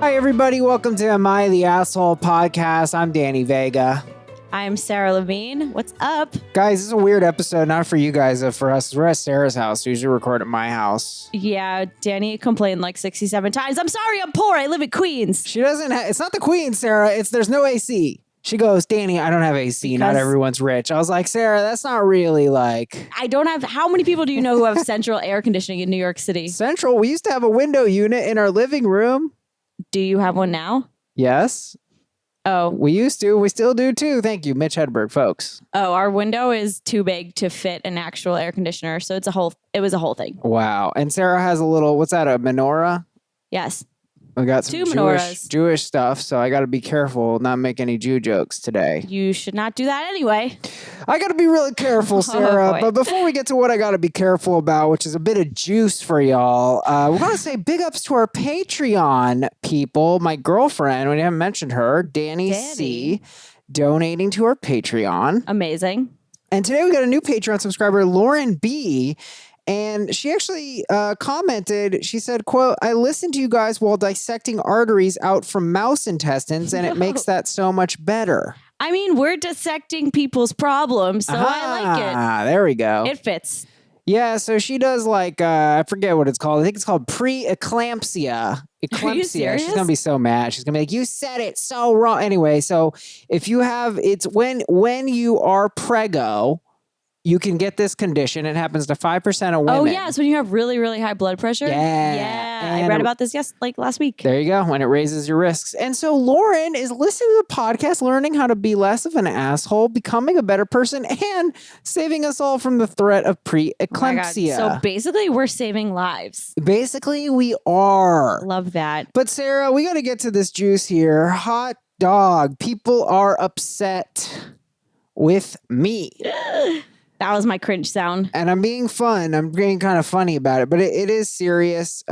Hi, everybody. Welcome to Am I the Asshole podcast. I'm Danny Vega. I'm Sarah Levine. What's up? Guys, this is a weird episode, not for you guys, but for us. We're at Sarah's house. We usually record at my house. Yeah, Danny complained like 67 times. I'm sorry, I'm poor. I live in Queens. She doesn't it's not the Queen, Sarah. There's no AC. She goes, Danny, I don't have AC. Not everyone's rich. I was like, Sarah, that's not really like... I don't have... How many people do you know who have central air conditioning in New York City? Central? We used to have a window unit in our living room. Do you have one now? Yes. Oh. We used to. We still do too. Thank you, Mitch Hedberg, folks. Oh, our window is too big to fit an actual air conditioner. So it was a whole thing. Wow. And Sarah has a little, what's that, a menorah? Yes. We got some Jewish stuff, so I got to be careful not make any Jew jokes today. You should not do that anyway. I got to be really careful, Sarah. But before we get to what I got to be careful about, which is a bit of juice for y'all, we want to say big ups to our Patreon people. My girlfriend, we haven't mentioned her, Danny C, donating to our Patreon. Amazing. And today we got a new Patreon subscriber, Lauren B. And she actually commented, she said, quote, I listened to you guys while dissecting arteries out from mouse intestines, and it makes that so much better. I mean, we're dissecting people's problems, so I like it. Ah, there we go. It fits. Yeah, so she does like, I forget what it's called. I think it's called pre-eclampsia. Are you serious? She's going to be so mad. She's going to be like, you said it so wrong. Anyway, so if you have, it's when you are preggo, you can get this condition. It happens to 5% of women. Oh, yeah. It's when you have really, really high blood pressure. Yeah. Yeah. I read about this last week. There you go. When it raises your risks. And so Lauren is listening to the podcast, learning how to be less of an asshole, becoming a better person, and saving us all from the threat of pre-eclampsia. So basically, we're saving lives. Basically, we are. Love that. But Sarah, we got to get to this juice here. Hot dog. People are upset with me. That was my cringe sound. And I'm being fun. I'm being kind of funny about it, but it is serious.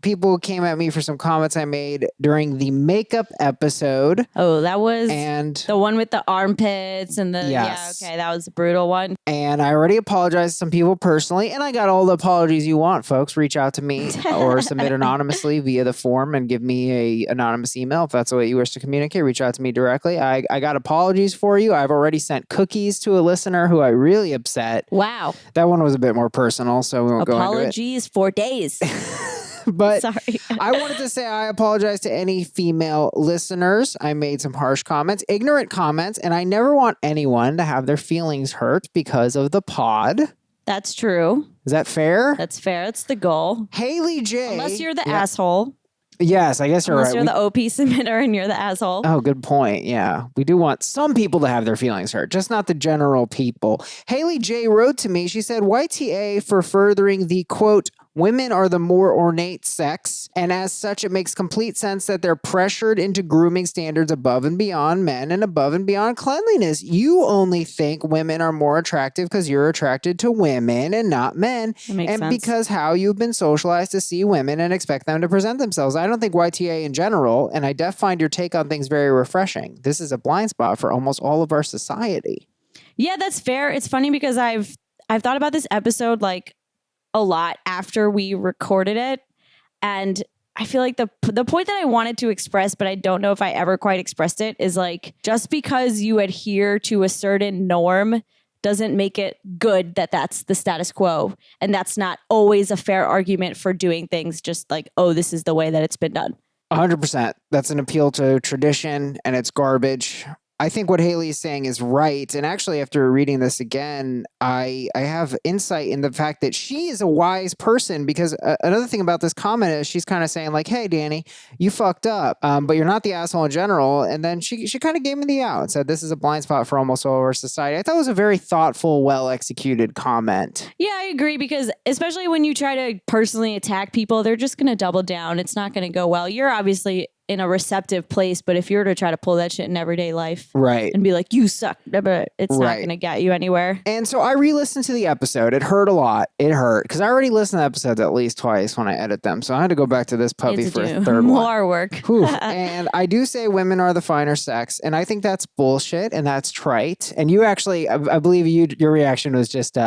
People came at me for some comments I made during the makeup episode. Oh, that was and the one with the armpits and the... Yes. Yeah, okay, that was a brutal one. And I already apologized to some people personally, and I got all the apologies you want, folks. Reach out to me or submit anonymously via the form and give me a anonymous email if that's the way you wish to communicate. Reach out to me directly. I got apologies for you. I've already sent cookies to a listener who I really upset. Wow. That one was a bit more personal, so we won't go into it. Apologies for days. But sorry. I wanted to say I apologize to any female listeners. I made some harsh comments, ignorant comments, and I never want anyone to have their feelings hurt because of the pod. That's true. Is that fair? That's fair. That's the goal. Haley J. Unless you're the asshole. Yes, I guess you're Unless right. You're the OP submitter and you're the asshole. Oh, good point. Yeah. We do want some people to have their feelings hurt, just not the general people. Haley J wrote to me. She said, YTA for furthering the, quote, women are the more ornate sex, and as such, it makes complete sense that they're pressured into grooming standards above and beyond men and above and beyond cleanliness. You only think women are more attractive because you're attracted to women and not men, and sense. Because how you've been socialized to see women and expect them to present themselves. I don't think YTA in general, and I find your take on things very refreshing. This is a blind spot for almost all of our society. Yeah, that's fair. It's funny because I've thought about this episode like a lot after we recorded it, and I feel like the point that I wanted to express, but I don't know if I ever quite expressed it, is like, just because you adhere to a certain norm doesn't make it good that that's the status quo, and that's not always a fair argument for doing things just like, oh, this is the way that it's been done. 100%. That's an appeal to tradition, and it's garbage. I think what Haley is saying is right. And actually, after reading this again, I have insight in the fact that she is a wise person, because another thing about this comment is she's kind of saying like, hey, Danny, you fucked up, but you're not the asshole in general. And then she kind of gave me the out and said, this is a blind spot for almost all of our society. I thought it was a very thoughtful, well-executed comment. Yeah, I agree, because especially when you try to personally attack people, they're just going to double down. It's not going to go well. You're obviously in a receptive place, but if you were to try to pull that shit in everyday life, right, and be like, you suck, it's not going to get you anywhere. And so I re-listened to the episode. It hurt a lot. It hurt because I already listened to episodes at least twice when I edit them. So I had to go back to this puppy for a third one. More work. And I do say women are the finer sex, and I think that's bullshit and that's trite. And you actually, I believe your reaction was just,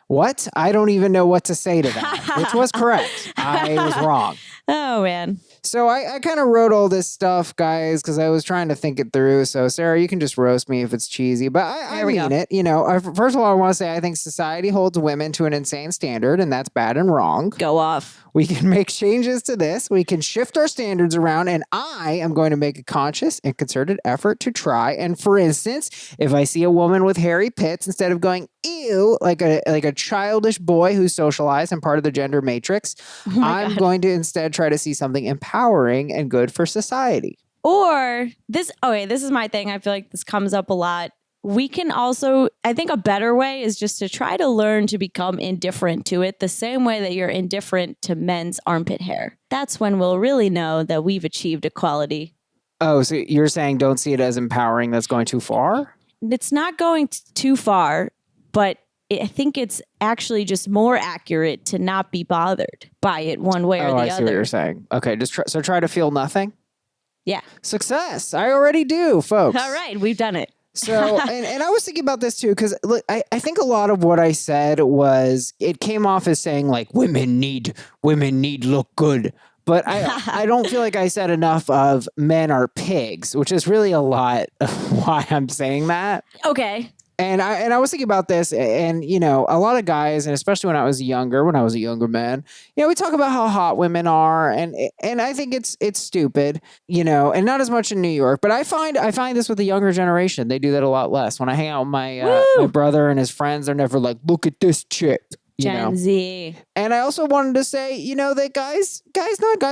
what? I don't even know what to say to that, which was correct. I was wrong. Oh, man. So I kind of wrote all this stuff, guys, because I was trying to think it through. So, Sarah, you can just roast me if it's cheesy, but I mean it. You know, first of all, I want to say I think society holds women to an insane standard, and that's bad and wrong. Go off. We can make changes to this. We can shift our standards around, and I am going to make a conscious and concerted effort to try. And for instance, if I see a woman with hairy pits, instead of going ew like a childish boy who's socialized and part of the gender matrix, I'm going to instead try to see something empowering and good for society. Or this is my thing. I feel like this comes up a lot. We can also, I think a better way is just to try to learn to become indifferent to it the same way that you're indifferent to men's armpit hair. That's when we'll really know that we've achieved equality. Oh, so you're saying don't see it as empowering, that's going too far? It's not going too far, but I think it's actually just more accurate to not be bothered by it one way or the other. I see what you're saying. Okay, so try to feel nothing? Yeah. Success. I already do, folks. All right, we've done it. So, and I was thinking about this too, because look, I think a lot of what I said it came off as saying like women need look good. But I don't feel like I said enough of men are pigs, which is really a lot of why I'm saying that. Okay. And I was thinking about this, and you know, a lot of guys, and especially when I was a younger man, you know, we talk about how hot women are, and I think it's stupid, you know, and not as much in New York, but I find this with the younger generation, they do that a lot less. When I hang out with my brother and his friends, they're never like, look at this chick. Gen Z. And I also wanted to say, you know, that guys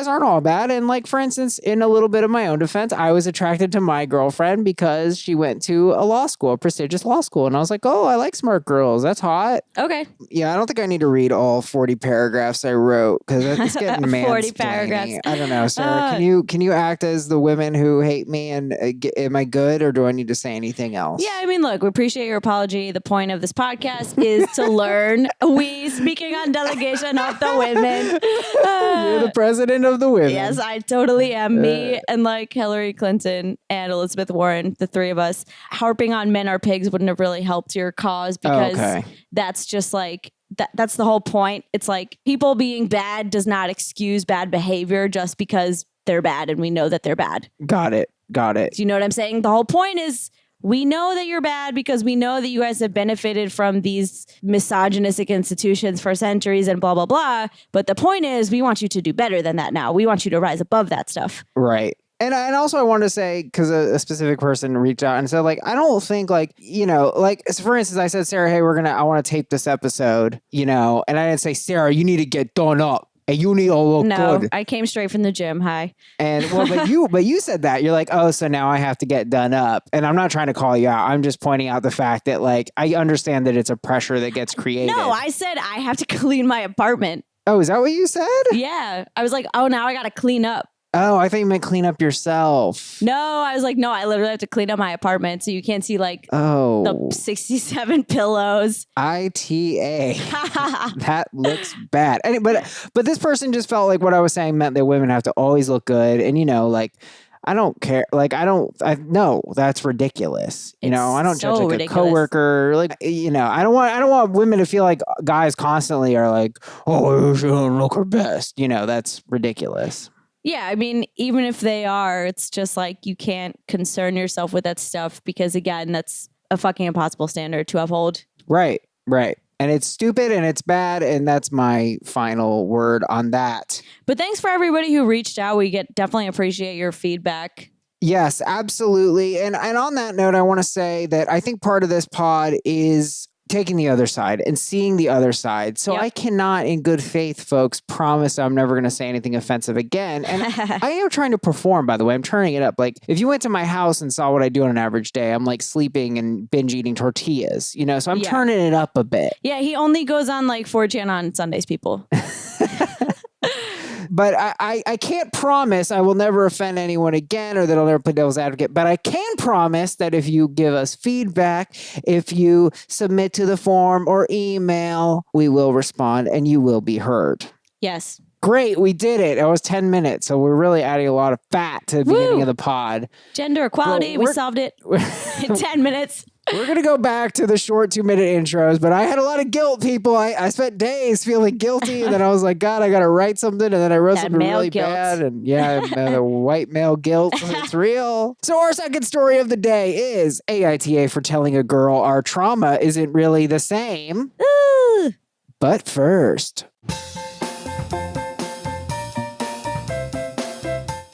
aren't all bad. And like, for instance, in a little bit of my own defense, I was attracted to my girlfriend because she went to a prestigious law school. And I was like, oh, I like smart girls. That's hot. Okay. Yeah, I don't think I need to read all 40 paragraphs I wrote because it's getting 40 paragraphs. I don't know, Sarah. Can you act as the women who hate me, and am I good, or do I need to say anything else? Yeah, I mean, look, we appreciate your apology. The point of this podcast is to learn. Speaking on delegation of the women. You're the president of the women. Yes, I totally am. Me and like Hillary Clinton and Elizabeth Warren, the three of us, harping on men are pigs wouldn't have really helped your cause because that's just like, that's the whole point. It's like people being bad does not excuse bad behavior just because they're bad and we know that they're bad. Got it. Do you know what I'm saying? The whole point is, we know that you're bad because we know that you guys have benefited from these misogynistic institutions for centuries and blah, blah, blah. But the point is, we want you to do better than that now. We want you to rise above that stuff. Right. And also I wanted to say, because a specific person reached out and said, like, I don't think, like, you know, like, for instance, I said, Sarah, hey, I want to tape this episode, you know, and I didn't say, Sarah, you need to get done up. And you need to look good. No, I came straight from the gym. Hi. And well, but you said that. You're like, oh, so now I have to get done up. And I'm not trying to call you out. I'm just pointing out the fact that, like, I understand that it's a pressure that gets created. No, I said I have to clean my apartment. Oh, is that what you said? Yeah. I was like, oh, now I got to clean up. Oh, I thought you meant clean up yourself. No, I was like, no, I literally have to clean up my apartment. So you can't see like the 67 pillows. ITA. That looks bad. But this person just felt like what I was saying meant that women have to always look good. And, you know, like, I don't care. Like, no, that's ridiculous. You know, I don't judge like ridiculous. A coworker. Like, you know, I don't want women to feel like guys constantly are like, oh, she don't look her best. You know, that's ridiculous. Yeah, I mean, even if they are, it's just like you can't concern yourself with that stuff because, again, that's a fucking impossible standard to uphold. Right. And it's stupid and it's bad, and that's my final word on that. But thanks for everybody who reached out. We definitely appreciate your feedback. Yes, absolutely. And on that note, I want to say that I think part of this pod is taking the other side and seeing the other side. So I cannot, in good faith, folks, promise I'm never going to say anything offensive again. And I am trying to perform, by the way. I'm turning it up. Like, if you went to my house and saw what I do on an average day, I'm like sleeping and binge eating tortillas, you know? So I'm turning it up a bit. Yeah, he only goes on like 4chan on Sundays, people. But I can't promise I will never offend anyone again or that I'll never play devil's advocate. But I can promise that if you give us feedback, if you submit to the form or email, we will respond and you will be heard. Yes. Great, we did it. It was 10 minutes, so we're really adding a lot of fat to the beginning of the pod. Gender equality, we solved it in 10 minutes. We're going to go back to the short 2-minute intros, but I had a lot of guilt, people. I spent days feeling guilty, and then I was like, God, I got to write something, and then I wrote something really guilt. bad, and the white male guilt, it's real. So our second story of the day is AITA for telling a girl our trauma isn't really the same. Ooh. But first...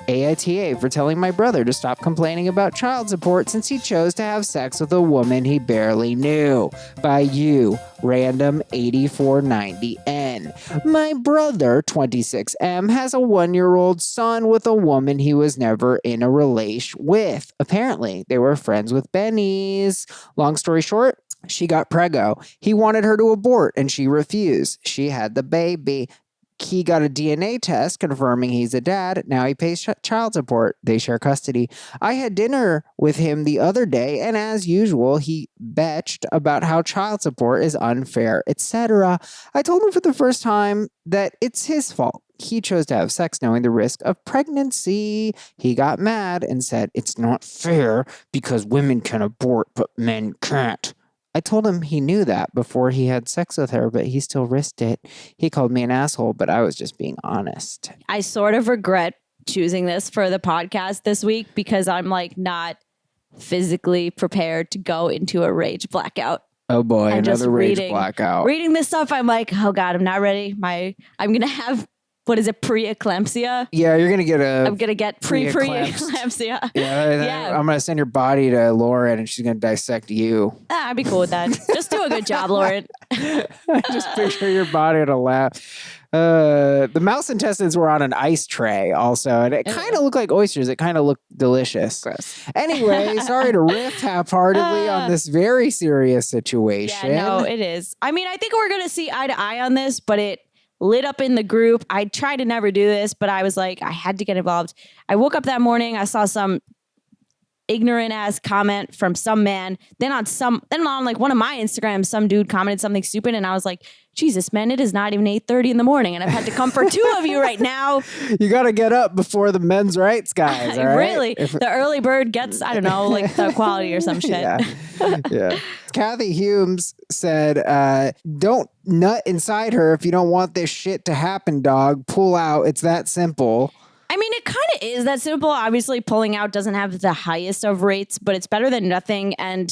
AITA for telling my brother to stop complaining about child support since he chose to have sex with a woman he barely knew. By you, random 8490N. My brother, 26M, has a 1-year-old son with a woman he was never in a relation with. Apparently, they were friends with Benny's. Long story short, she got preggo. He wanted her to abort and she refused. She had the baby. He got a DNA test confirming he's a dad. Now he pays child support. They share custody. I had dinner with him the other day, and as usual, he bitched about how child support is unfair, etc. I told him for the first time that it's his fault. He chose to have sex knowing the risk of pregnancy. He got mad and said, it's not fair because women can abort, but men can't. I told him he knew that before he had sex with her, but he still risked it. He called me an asshole, but I was just being honest. I sort of regret choosing this for the podcast this week because I'm like not physically prepared to go into a rage blackout. Oh boy, another rage blackout. Reading this stuff, I'm like, oh God, I'm not ready. I'm going to have... What is it? Preeclampsia? Yeah, you're going to get I'm going to get preeclampsia. Yeah, I'm going to send your body to Lauren and she's going to dissect you. I'd be cool with that. Just do a good job, Lauren. Just picture your body in a lab. The mouse intestines were on an ice tray also, and it kind of looked like oysters. It kind of looked delicious. Gross. Anyway, sorry to riff half-heartedly on this very serious situation. Yeah, no, it is. I mean, I think we're going to see eye to eye on this, but it lit up in the group. I try to never do this, but I was like, I had to get involved. I woke up that morning, I saw some ignorant ass comment from some man. Then on like one of my Instagrams, some dude commented something stupid, and I was like, Jesus, man, it is not even 8:30 in the morning, and I've had to come for two of you right now. You got to get up before the men's rights guys, all right? Really? The early bird gets, I don't know, like the equality or some shit. Yeah. Kathy Humes said, don't nut inside her if you don't want this shit to happen, dog. Pull out. It's that simple. I mean, it kind of is that simple. Obviously, pulling out doesn't have the highest of rates, but it's better than nothing. And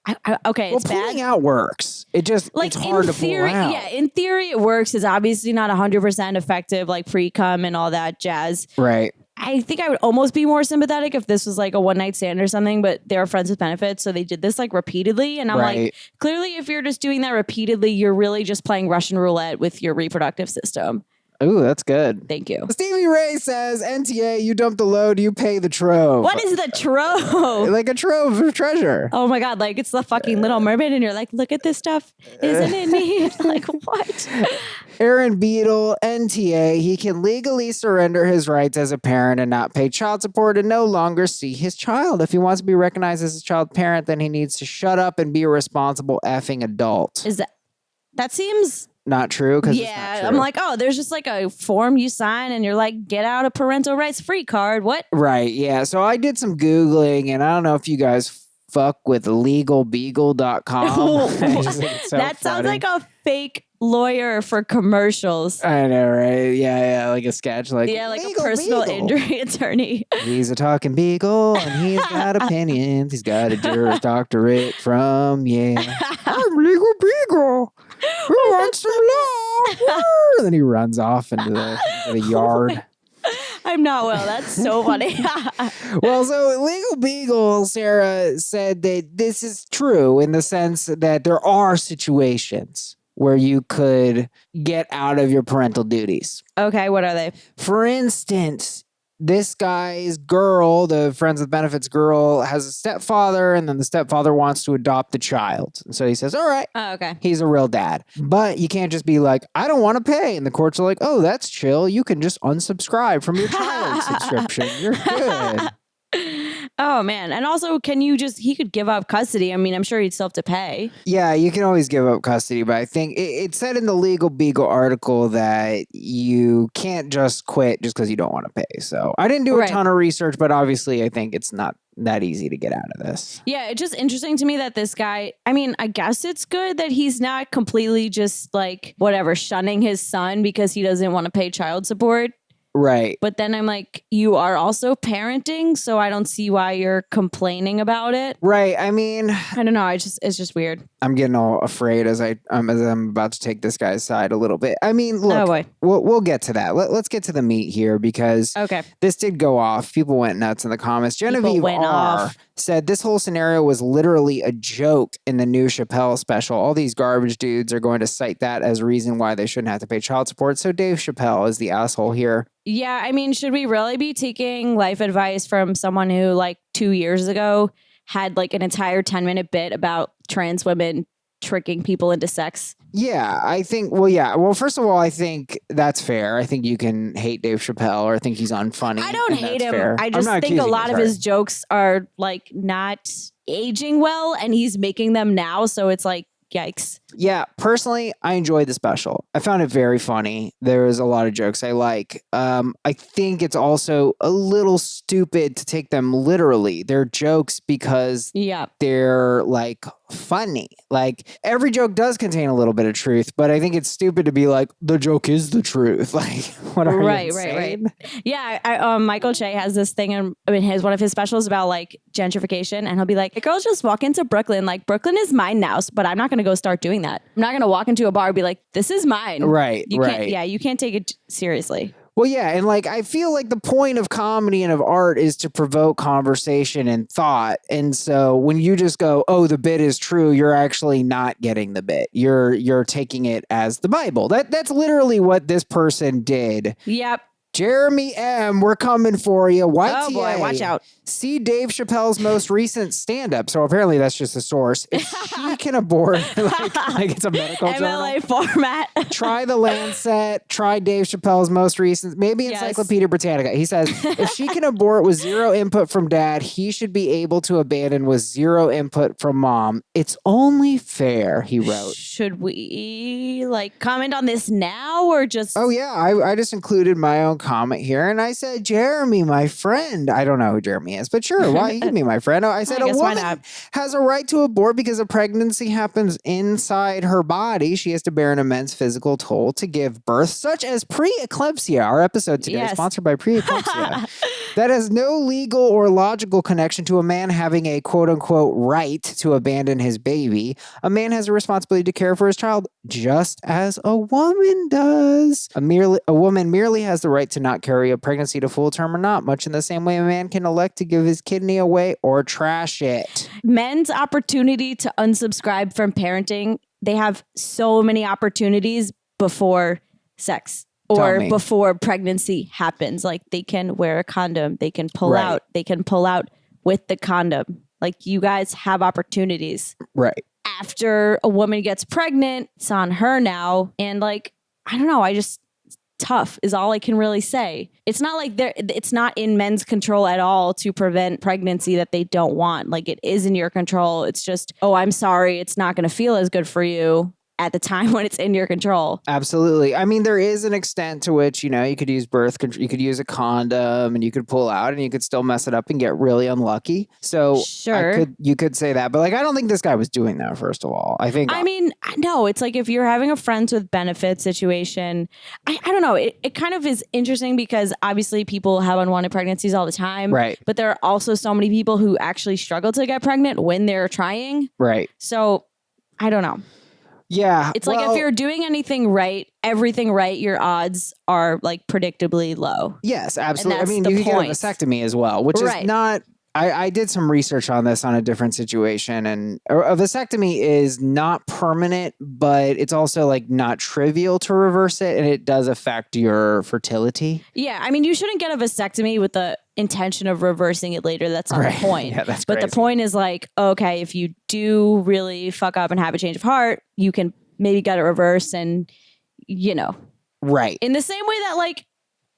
it's bad. Pulling out works. It just, like, it's hard to pull out. Yeah, in theory, it works. It's obviously not 100% effective, like pre-cum and all that jazz. Right. I think I would almost be more sympathetic if this was like a one-night stand or something, but they're friends with benefits, so they did this like repeatedly. And I'm like, clearly, if you're just doing that repeatedly, you're really just playing Russian roulette with your reproductive system. Ooh, that's good. Thank you. Stevie Ray says, NTA, you dump the load, you pay the trove. What is the trove? Like a trove of treasure. Oh my God, like it's the fucking Little Mermaid and you're like, look at this stuff. Isn't it neat? Like, what? Aaron Beadle, NTA, he can legally surrender his rights as a parent and not pay child support and no longer see his child. If he wants to be recognized as a child parent, then he needs to shut up and be a responsible effing adult. That seems... not true? Yeah, it's not true. I'm like, oh, there's just like a form you sign and you're like, get out a parental rights free card. What? Right, yeah. So I did some Googling and I don't know if you guys fuck with legalbeagle.com. That sounds like a fake lawyer for commercials. I know, right? Yeah, like a sketch. Like a personal injury attorney. He's a talking beagle and he's got opinions. He's got a Juris Doctorate from, I'm Legal Beagle. Who wants some law? And then he runs off into the yard. I'm not well. That's so funny. Well, so Legal Beagle, Sarah, said that this is true in the sense that there are situations where you could get out of your parental duties. Okay, what are they? For instance, this guy's girl, the Friends with Benefits girl, has a stepfather, and then the stepfather wants to adopt the child. And so he says, all right. Oh, okay. He's a real dad. But you can't just be like, I don't want to pay. And the courts are like, oh, that's chill. You can just unsubscribe from your child subscription. You're good. Oh man. And also, he could give up custody. I mean, I'm sure he'd still have to pay. Yeah, you can always give up custody, but I think it said in the Legal Beagle article that you can't just quit just because you don't want to pay. So I didn't do a ton of research, but obviously I think it's not that easy to get out of this. Yeah, it's just interesting to me that this guy, I mean, I guess it's good that he's not completely just like, whatever, shunning his son because he doesn't want to pay child support. Right. But then I'm like, you are also parenting, so I don't see why you're complaining about it. Right. I mean, I don't know. It's just weird. I'm getting all afraid as I'm about to take this guy's side a little bit. I mean, look, oh boy. We'll get to that. Let's get to the meat here because this did go off. People went nuts in the comments. Genevieve R said this whole scenario was literally a joke in the new Chappelle special. All these garbage dudes are going to cite that as a reason why they shouldn't have to pay child support. So Dave Chappelle is the asshole here. Yeah, I mean, should we really be taking life advice from someone who like 2 years ago had like an entire 10-minute bit about trans women tricking people into sex? Yeah, I think, well, first of all, I think that's fair. I think you can hate Dave Chappelle or think he's unfunny. I don't hate him. Fair. I just think a lot of his jokes are like not aging well and he's making them now. So it's like, yikes. Yeah, personally, I enjoyed the special. I found it very funny. There was a lot of jokes I like. I think it's also a little stupid to take them literally. They're jokes because they're like funny. Like every joke does contain a little bit of truth, but I think it's stupid to be like, the joke is the truth. Like, what are you insane? Right. Yeah, Michael Che has this thing in one of his specials about like gentrification, and he'll be like, girls just walk into Brooklyn, like Brooklyn is mine now, but I'm not going to go start doing that. I'm not going to walk into a bar and be like, this is mine. Right. You can't take it seriously. Well, yeah, and like I feel like the point of comedy and of art is to provoke conversation and thought. And so when you just go, "Oh, the bit is true," you're actually not getting the bit. You're taking it as the Bible. That's literally what this person did. Yep. Jeremy M., we're coming for you. YTA. Oh boy, watch out. See Dave Chappelle's most recent stand-up. So apparently that's just a source. If she can abort, like it's a medical MLA journal. format. Try the Lancet. Try Dave Chappelle's most recent, maybe Encyclopedia Britannica. He says, if she can abort with zero input from dad, he should be able to abandon with zero input from mom. It's only fair, he wrote. Should we like comment on this now or just... Oh yeah, I just included my own comment here and I said, Jeremy, my friend. I don't know who Jeremy is, but sure, why? He can be my friend. I said, a woman has a right to abort because a pregnancy happens inside her body. She has to bear an immense physical toll to give birth, such as preeclampsia. Our episode today is sponsored by preeclampsia. That has no legal or logical connection to a man having a quote-unquote right to abandon his baby. A man has a responsibility to care for his child just as a woman does. A woman merely has the right to not carry a pregnancy to full term or not, much in the same way a man can elect to give his kidney away or trash it. Men's opportunity to unsubscribe from parenting, they have so many opportunities before sex or before pregnancy happens. Like they can wear a condom, they can pull out, they can pull out with the condom. Like you guys have opportunities. Right. After a woman gets pregnant, it's on her now. And like, I don't know, tough is all I can really say. It's not like it's not in men's control at all to prevent pregnancy that they don't want. Like it is in your control. It's just, oh, I'm sorry, it's not going to feel as good for you at the time when it's in your control. Absolutely. I mean, there is an extent to which, you could use birth control, you could use a condom and you could pull out and you could still mess it up and get really unlucky. So sure, you could say that, but like, I don't think this guy was doing that, first of all. I mean, no, it's like if you're having a friends with benefits situation, I don't know. It kind of is interesting because obviously people have unwanted pregnancies all the time. Right. But there are also so many people who actually struggle to get pregnant when they're trying. Right. So I don't know. Yeah. It's like if you're doing everything right, your odds are like predictably low. Yes, absolutely. I mean, you could get a vasectomy as well, which is not... I did some research on this on a different situation, and a vasectomy is not permanent, but it's also like not trivial to reverse it, and it does affect your fertility. Yeah, I mean, you shouldn't get a vasectomy with the intention of reversing it later. That's not the point. Yeah, that's but crazy. The point is like, okay, if you do really fuck up and have a change of heart, you can maybe get it reversed and, Right. In the same way that like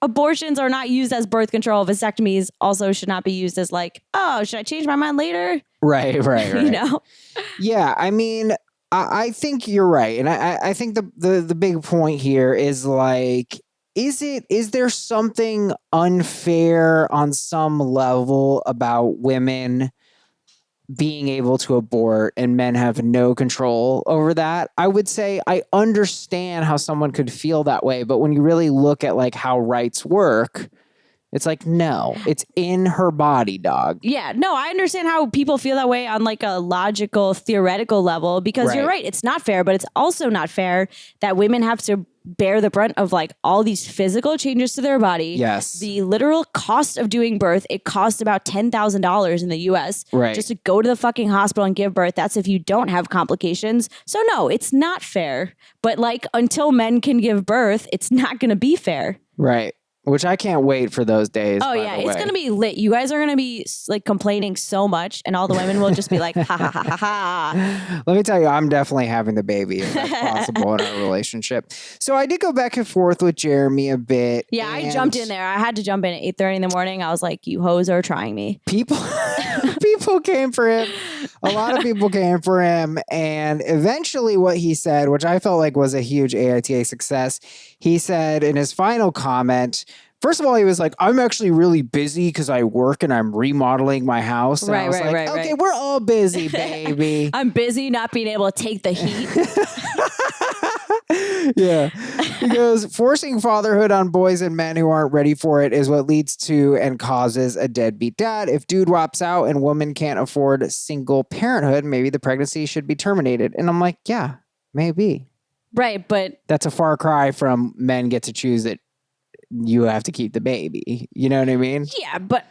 abortions are not used as birth control. Vasectomies also should not be used as like, oh, should I change my mind later? Right. You know? Yeah, I mean, I think you're right. And I think the big point here is like, is there something unfair on some level about women being able to abort and men have no control over that? I would say I understand how someone could feel that way, but when you really look at like how rights work, it's like, no, it's in her body, dog. Yeah, no, I understand how people feel that way on like a logical, theoretical level, because you're right. It's not fair, but it's also not fair that women have to bear the brunt of like all these physical changes to their body. Yes. The literal cost of doing birth, it costs about $10,000 in the US just to go to the fucking hospital and give birth. That's if you don't have complications. So no, it's not fair. But like until men can give birth, it's not going to be fair. Right. Which I can't wait for those days. Oh, yeah. It's going to be lit. You guys are going to be like complaining so much, and all the women will just be like, ha, ha, ha, ha, ha. Let me tell you, I'm definitely having the baby if that's possible in our relationship. So I did go back and forth with Jeremy a bit. Yeah, I jumped in there. I had to jump in at 8:30 in the morning. I was like, you hoes are trying me. People came for him. A lot of people came for him. And eventually what he said, which I felt like was a huge AITA success, he said in his final comment, first of all, he was like, I'm actually really busy because I work and I'm remodeling my house. And I was like, okay, we're all busy, baby. I'm busy not being able to take the heat. Yeah. He goes, forcing fatherhood on boys and men who aren't ready for it is what leads to and causes a deadbeat dad. If dude drops out and woman can't afford single parenthood, maybe the pregnancy should be terminated. And I'm like, yeah, maybe. Right, but that's a far cry from men get to choose that you have to keep the baby. You know what I mean? Yeah, but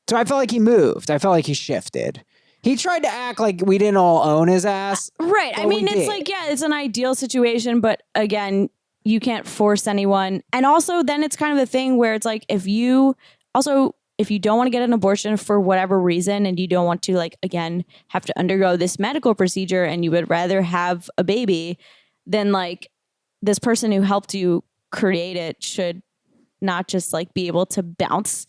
so I felt like he moved. I felt like he shifted. He tried to act like we didn't all own his ass. Right. I mean, it's like, yeah, it's an ideal situation, but again, you can't force anyone. And also then it's kind of the thing where it's like, if you don't want to get an abortion for whatever reason, and you don't want to like, again, have to undergo this medical procedure, and you would rather have a baby, then like this person who helped you create it should not just like be able to bounce.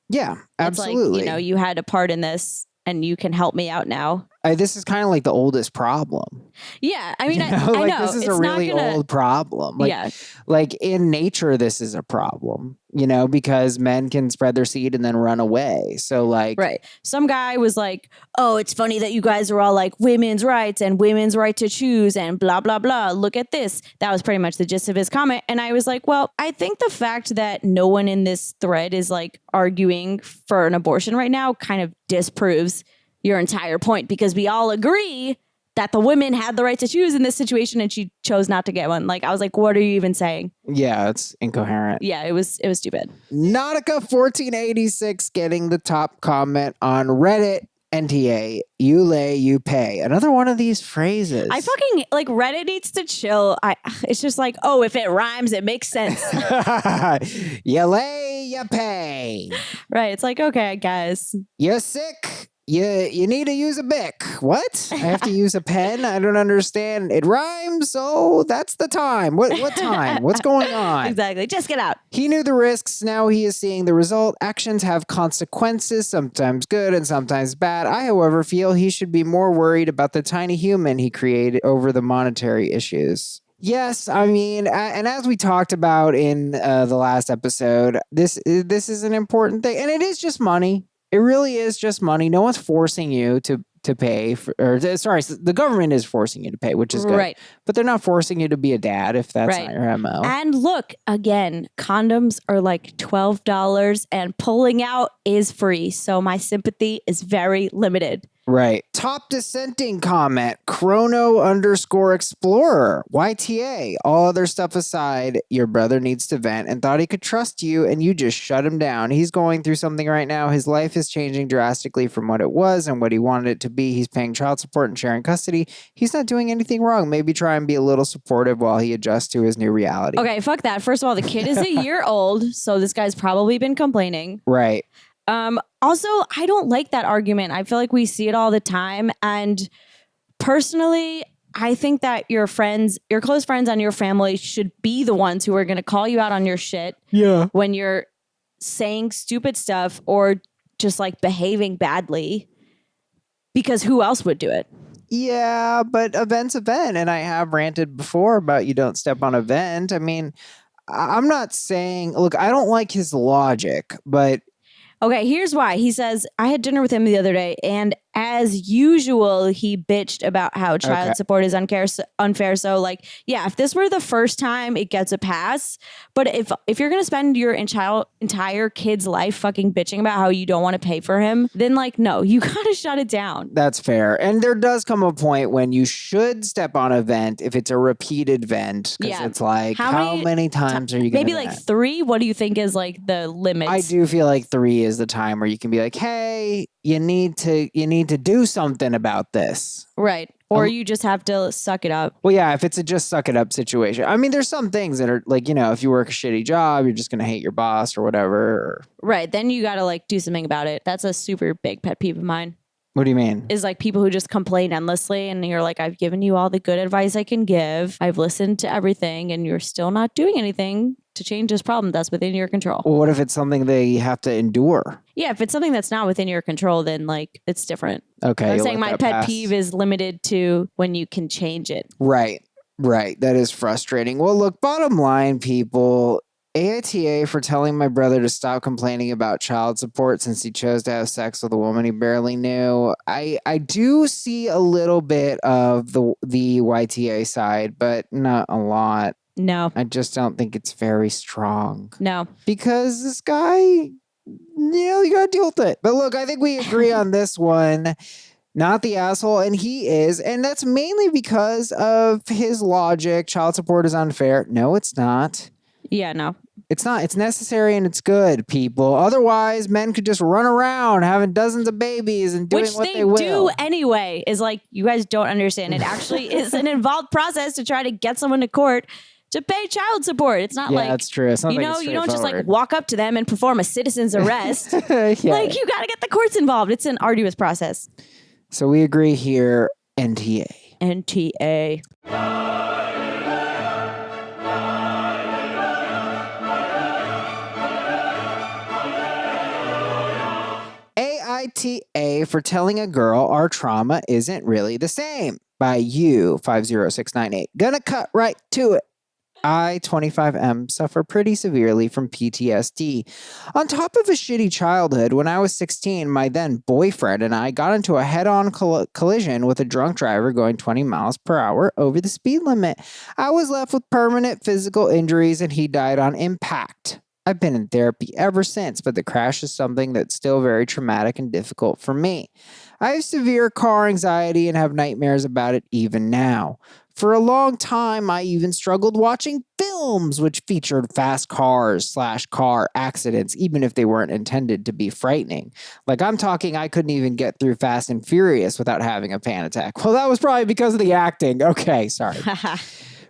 Yeah, absolutely. It's like, you know, you had a part in this and you can help me out now. This is kind of like the oldest problem. Yeah, I mean, I know. This is a really old problem. Like in nature, this is a problem, you know, because men can spread their seed and then run away. So like, right. Some guy was like, oh, it's funny that you guys are all like women's rights and women's right to choose and blah, blah, blah. Look at this. That was pretty much the gist of his comment. And I was like, well, I think the fact that no one in this thread is like arguing for an abortion right now kind of disproves your entire point, because we all agree that the women had the right to choose in this situation and she chose not to get one. Like, I was like, what are you even saying? Yeah, it's incoherent. Yeah, it was stupid. Nautica1486 getting the top comment on Reddit. NTA, you lay, you pay. Another one of these phrases. I fucking, like, Reddit needs to chill. It's just like, oh, if it rhymes, it makes sense. You lay, you pay. Right. It's like, okay, guys. You're sick. You need to use a Bic. What? I have to use a pen? I don't understand. It rhymes, so that's the time. What time? What's going on? Exactly. Just get out. He knew the risks. Now he is seeing the result. Actions have consequences, sometimes good and sometimes bad. I, however, feel he should be more worried about the tiny human he created over the monetary issues. Yes, I mean, and as we talked about in the last episode, this is an important thing, and it is just money. It really is just money. No one's forcing you to pay the government is forcing you to pay, which is good. Right. But they're not forcing you to be a dad if that's not your MO. And look, again, condoms are like $12 and pulling out is free. So my sympathy is very limited. Right. Top dissenting comment, Chrono_Explorer, YTA. All other stuff aside, your brother needs to vent and thought he could trust you and you just shut him down. He's going through something right now. His life is changing drastically from what it was and what he wanted it to be. He's paying child support and sharing custody. He's not doing anything wrong. Maybe try and be a little supportive while he adjusts to his new reality. Okay, fuck that. First of all, the kid is a year old, so this guy's probably been complaining. Right. Also, I don't like that argument. I feel like we see it all the time. And personally, I think that your friends, your close friends and your family should be the ones who are going to call you out on your shit. Yeah. When you're saying stupid stuff or just like behaving badly, because who else would do it? Yeah, but event's event. And I have ranted before about you don't step on a vent. I mean, I'm not saying, look, I don't like his logic, but Okay, here's why. He says, I had dinner with him the other day, and as usual, he bitched about how child support is unfair. So, like, yeah, if this were the first time, it gets a pass. But if you're going to spend your entire kid's life fucking bitching about how you don't want to pay for him, then, like, no, you got to shut it down. That's fair. And there does come a point when you should step on a vent if it's a repeated vent. Because it's like, how many times are you going to Maybe like 3? What do you think is like the limit? I do feel like 3 is the time where you can be like, hey, you need to do something about this. Right. Or you just have to suck it up. Well, yeah, if it's a just suck it up situation. I mean, there's some things that are like, if you work a shitty job, you're just going to hate your boss or whatever. Right. Then you got to like do something about it. That's a super big pet peeve of mine. What do you mean? Is like people who just complain endlessly and you're like, I've given you all the good advice I can give. I've listened to everything and you're still not doing anything to change this problem that's within your control. Well, what if it's something they have to endure? Yeah, if it's something that's not within your control, then like it's different. Okay. I'm saying my pet peeve is limited to when you can change it. Right. That is frustrating. Well, look, bottom line, people, AITA for telling my brother to stop complaining about child support since he chose to have sex with a woman he barely knew. I do see a little bit of the YTA side, but not a lot. No. I just don't think it's very strong. No. Because this guy, you gotta deal with it. But look, I think we agree on this one. Not the asshole, and he is. And that's mainly because of his logic. Child support is unfair. No, it's not. Yeah, no. It's not. It's necessary and it's good, people. Otherwise, men could just run around having dozens of babies and doing what they will. Which they do anyway. Is like, you guys don't understand. It actually is an involved process to try to get someone to court to pay child support. It's not like, that's true. It's not you don't just like walk up to them and perform a citizen's arrest. Like, you got to get the courts involved. It's an arduous process. So we agree here. NTA. NTA. AITA for telling a girl our trauma isn't really the same. By you, 50698. Gonna cut right to it. I, 25M, suffer pretty severely from PTSD. On top of a shitty childhood, when I was 16, my then boyfriend and I got into a head-on collision with a drunk driver going 20 miles per hour over the speed limit. I was left with permanent physical injuries and he died on impact. I've been in therapy ever since, but the crash is something that's still very traumatic and difficult for me. I have severe car anxiety and have nightmares about it even now. For a long time, I even struggled watching films which featured fast cars / car accidents, even if they weren't intended to be frightening. Like, I'm talking, I couldn't even get through Fast and Furious without having a panic attack. Well, that was probably because of the acting. Okay, sorry.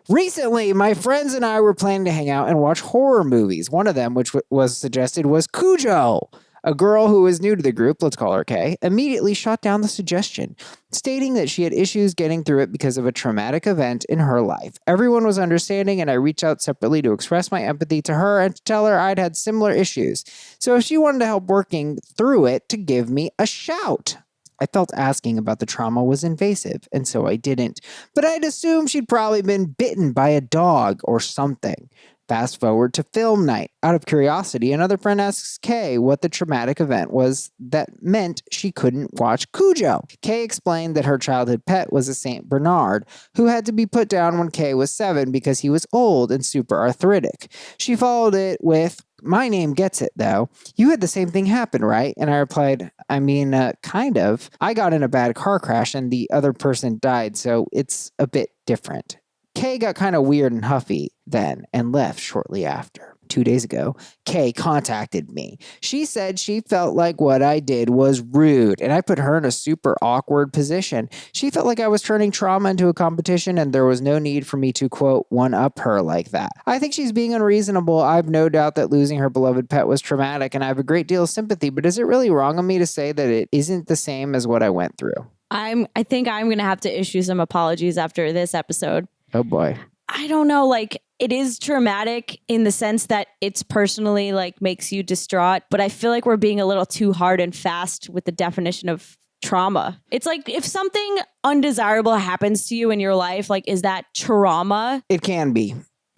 Recently, my friends and I were planning to hang out and watch horror movies. One of them, which was suggested, was Cujo. A girl who was new to the group, let's call her Kay, immediately shot down the suggestion, stating that she had issues getting through it because of a traumatic event in her life. Everyone was understanding, and I reached out separately to express my empathy to her and to tell her I'd had similar issues. So if she wanted to help working through it, to give me a shout. I felt asking about the trauma was invasive, and so I didn't. But I'd assumed she'd probably been bitten by a dog or something. Fast forward to film night. Out of curiosity, another friend asks Kay what the traumatic event was that meant she couldn't watch Cujo. Kay explained that her childhood pet was a Saint Bernard, who had to be put down when Kay was 7 because he was old and super arthritic. She followed it with, "My name gets it, though. You had the same thing happen, right?" And I replied, I mean, kind of. I got in a bad car crash and the other person died, so it's a bit different. Kay got kind of weird and huffy then and left shortly after. 2 days ago, Kay contacted me. She said she felt like what I did was rude, and I put her in a super awkward position. She felt like I was turning trauma into a competition, and there was no need for me to, quote, one-up her like that. I think she's being unreasonable. I've no doubt that losing her beloved pet was traumatic, and I have a great deal of sympathy, but is it really wrong of me to say that it isn't the same as what I went through? I think I'm going to have to issue some apologies after this episode. Oh boy. I don't know, like it is traumatic in the sense that it's personally like makes you distraught, but I feel like we're being a little too hard and fast with the definition of trauma. It's like if something undesirable happens to you in your life, like is that trauma? It can be.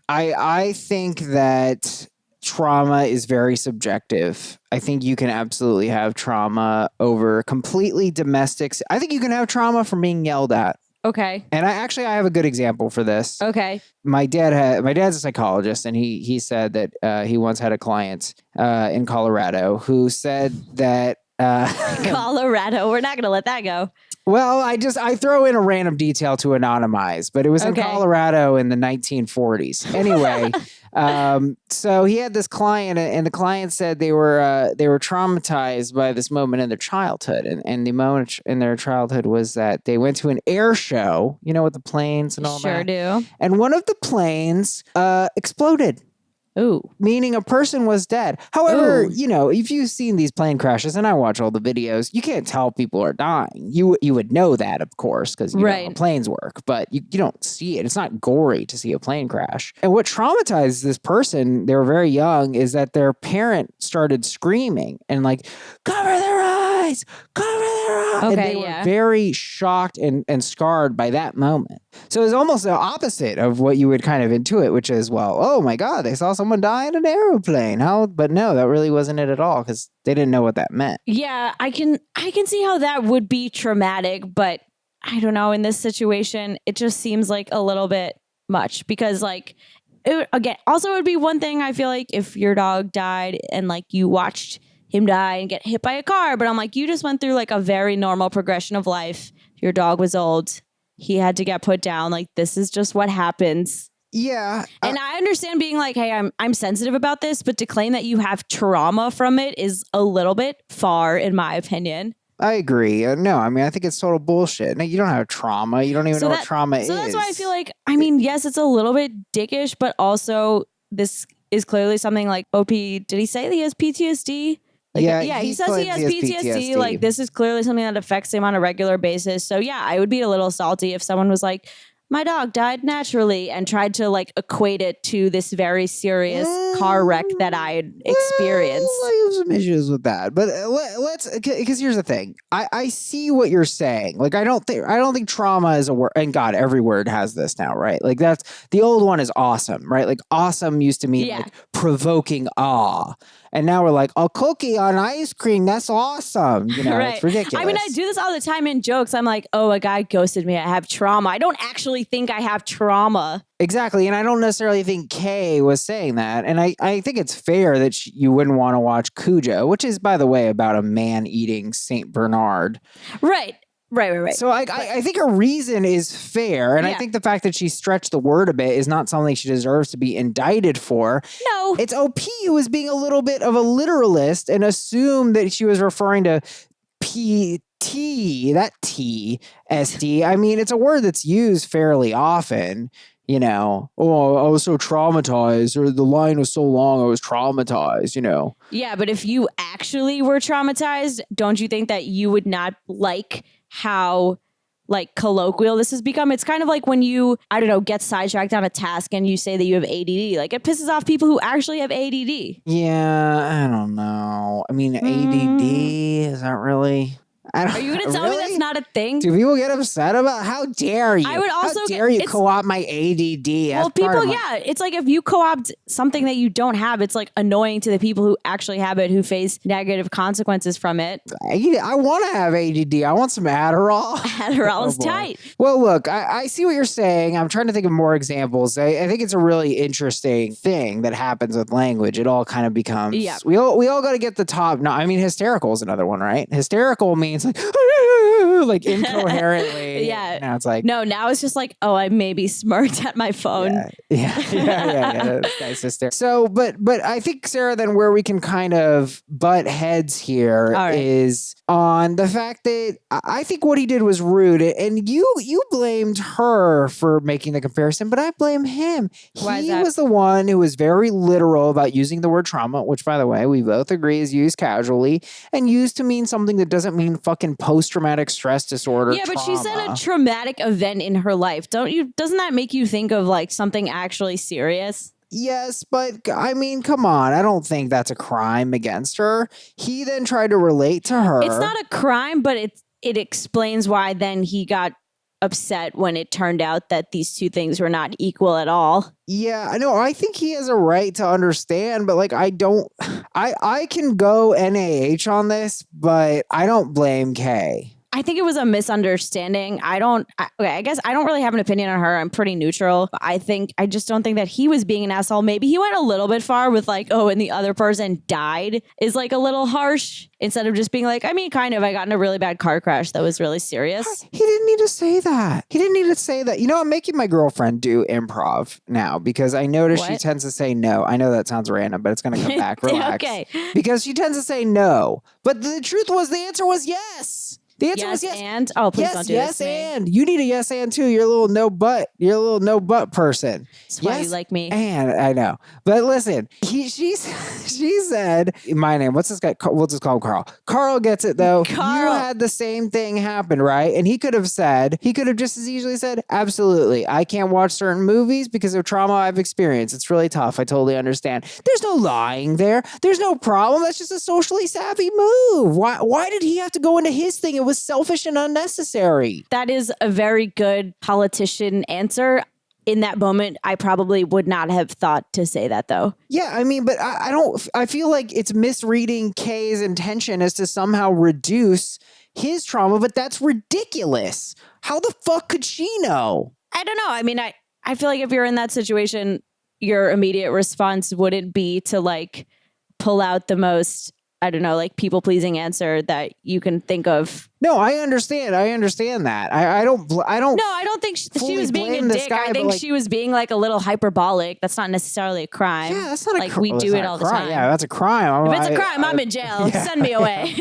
I think that trauma is very subjective. I think you can absolutely have trauma over completely domestics. I think you can have trauma from being yelled at. Okay. And I have a good example for this. Okay. My dad's a psychologist, and he said that he once had a client in Colorado who said that Colorado, we're not going to let that go. Well, I throw in a random detail to anonymize, but it was in Colorado in the 1940s. Anyway, so he had this client, and the client said they were traumatized by this moment in their childhood, and the moment in their childhood was that they went to an air show, with the planes and all that. Sure do. And one of the planes exploded. Ooh. Meaning a person was dead. However, if you've seen these plane crashes, and I watch all the videos, you can't tell people are dying. You would know that, of course, because you know how planes work, but you don't see it. It's not gory to see a plane crash. And what traumatized this person, they were very young, is that their parent started screaming and like, cover their eyes, cover their eyes. Okay, and they were very shocked and scarred by that moment. So it's almost the opposite of what you would kind of intuit, which is, well, oh my God, they saw someone die in an airplane. How? But no, that really wasn't it at all, because they didn't know what that meant. Yeah, I can see how that would be traumatic, but I don't know. In this situation, it just seems like a little bit much because, like, again, also it would be one thing. I feel like if your dog died and like you watched him die and get hit by a car, but I'm like, you just went through like a very normal progression of life. Your dog was old. He had to get put down. Like, this is just what happens. Yeah. And I understand being like, hey, I'm sensitive about this, but to claim that you have trauma from it is a little bit far, in my opinion. I agree. No, I mean, I think it's total bullshit. No, you don't have trauma. You don't even know what trauma is. So that's why I feel like, I mean, yes, it's a little bit dickish, but also this is clearly something like OP. Did he say that he has PTSD? Like, yeah, he says he has PTSD. Like, this is clearly something that affects him on a regular basis. So yeah, I would be a little salty if someone was like, my dog died naturally, and tried to like equate it to this very serious car wreck that I experienced. I have some issues with that, but let's, because here's the thing. I see what you're saying. Like, I don't think trauma is a word, and God, every word has this now, right? Like, that's, the old one is awesome, right? Like, awesome used to mean like provoking awe. And now we're like, a cookie on ice cream, that's awesome. It's ridiculous. I mean, I do this all the time in jokes. I'm like, oh, a guy ghosted me. I have trauma. I don't actually think I have trauma. Exactly. And I don't necessarily think Kay was saying that. And I think it's fair that you wouldn't want to watch Cujo, which is, by the way, about a man eating St. Bernard. Right. So I think her reason is fair. And I think the fact that she stretched the word a bit is not something she deserves to be indicted for. No. It's OP who was being a little bit of a literalist and assumed that she was referring to PT, that TSD. I mean, it's a word that's used fairly often. Oh, I was so traumatized, or the line was so long, I was traumatized, Yeah, but if you actually were traumatized, don't you think that you would not like how like colloquial this has become? It's kind of like when you, I don't know, get sidetracked on a task and you say that you have ADD. Like, it pisses off people who actually have ADD. Yeah, I don't know. I mean, ADD, is that really... Are you going to tell me that's not a thing? Do people get upset about? How dare you? I would also how dare you co-opt my ADD? Well, people, it's like if you co-opt something that you don't have, it's like annoying to the people who actually have it, who face negative consequences from it. I want to have ADD. I want some Adderall. Adderall is tight. Well, look, I see what you're saying. I'm trying to think of more examples. I think it's a really interesting thing that happens with language. It all kind of becomes. Yeah. We all got to get the top. No, I mean, hysterical is another one, right? Hysterical means like incoherently. Yeah. Now it's like, no, now it's just like, oh, I maybe smirked at my phone. Yeah. That's nice, sister. So, but I think, Sarah, then where we can kind of butt heads here is on the fact that I think what he did was rude, and you blamed her for making the comparison, but I blame him. He was the one who was very literal about using the word trauma, which, by the way, we both agree is used casually and used to mean something that doesn't mean fucking post-traumatic stress stress disorder. Yeah, but she said a trauma. traumatic event in her life. Doesn't that make you think of like something actually serious? Yes, but I mean, come on. I don't think that's a crime against her. He then tried to relate to her. It's not a crime, but it explains why then he got upset when it turned out that these two things were not equal at all. Yeah, I know. I think he has a right to understand, but like I don't I can go NaH on this, but I don't blame Kay. I think it was a misunderstanding. I guess I don't really have an opinion on her. I'm pretty neutral. I just don't think that he was being an asshole. Maybe he went a little bit far with like, oh, and the other person died is like a little harsh instead of just being like, I mean, kind of, I got in a really bad car crash that was really serious. He didn't need to say that. He didn't need to say that. You know, I'm making my girlfriend do improv now because I notice she tends to say no. I know that sounds random, but it's going to come back. Relax. Okay. Because she tends to say no. But the truth was the answer was yes. The answer was yes. And please don't do this to me. And you need a yes and too. You're a little no butt. You're a little no butt person. That's why you like me. And I know. But listen, she said my name. What's this guy? We'll just call him Carl. Carl gets it though. Carl. You had the same thing happen, right? And he could have just as easily said, absolutely. I can't watch certain movies because of trauma I've experienced. It's really tough. I totally understand. There's no lying there. There's no problem. That's just a socially savvy move. Why did he have to go into his thing? It was selfish and unnecessary. That is a very good politician answer. In that moment, I probably would not have thought to say that though. Yeah, I mean, but I feel like it's misreading Kay's intention as to somehow reduce his trauma, but that's ridiculous. How the fuck could she know? I don't know. I mean, I feel like if you're in that situation, your immediate response wouldn't be to like pull out the most, I don't know, like people-pleasing answer that you can think of. No, I understand. I understand that. I don't. No, I don't think she was being a dick. I think she was being like a little hyperbolic. That's not necessarily a crime. Yeah, that's not a crime. We do it all the time. Yeah, that's a crime. If it's a crime, I'm in jail. Yeah. Send me away.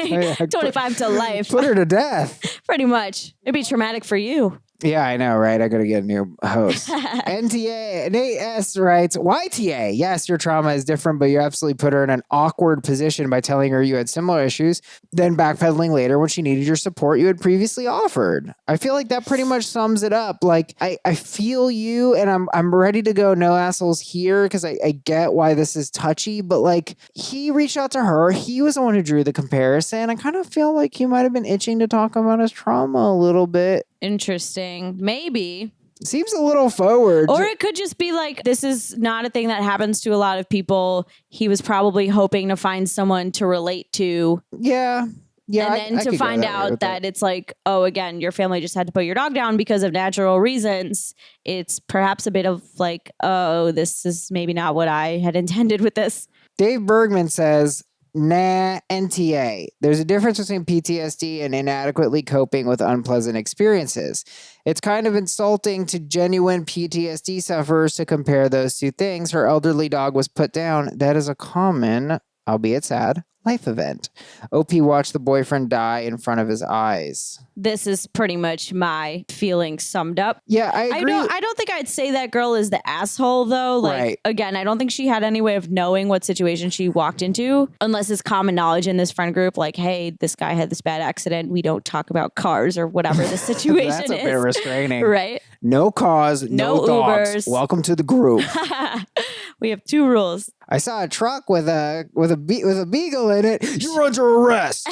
25 to life. Put her to death. Pretty much. It'd be traumatic for you. Yeah, I know, right? I gotta get a new host. NTA, Nate S writes, YTA, yes, your trauma is different, but you absolutely put her in an awkward position by telling her you had similar issues, then backpedaling later when she needed your support you had previously offered. I feel like that pretty much sums it up. Like, I feel you, and I'm ready to go no assholes here, because I get why this is touchy, but like, he reached out to her, he was the one who drew the comparison. I kind of feel like he might have been itching to talk about his trauma a little bit. Interesting. Maybe. Seems a little forward. Or it could just be like, this is not a thing that happens to a lot of people. He was probably hoping to find someone to relate to. Yeah. Yeah. And then to find out that it's like, oh, again, your family just had to put your dog down because of natural reasons. It's perhaps a bit of like, oh, this is maybe not what I had intended with this. Dave Bergman says, nah, NTA. There's a difference between PTSD and inadequately coping with unpleasant experiences. It's kind of insulting to genuine PTSD sufferers to compare those two things. Her elderly dog was put down. That is a common, albeit sad, life event. OP watched the boyfriend die in front of his eyes. This is pretty much my feeling summed up. Yeah, I agree. I don't think I'd say that girl is the asshole, though. Like, right. Again, I don't think she had any way of knowing what situation she walked into, unless it's common knowledge in this friend group. Like, hey, this guy had this bad accident. We don't talk about cars or whatever the situation That's a is. bit restraining. Right? No cars, no dogs. Ubers. Welcome to the group. We have 2 rules. I saw a truck with a beagle in it. You're under arrest.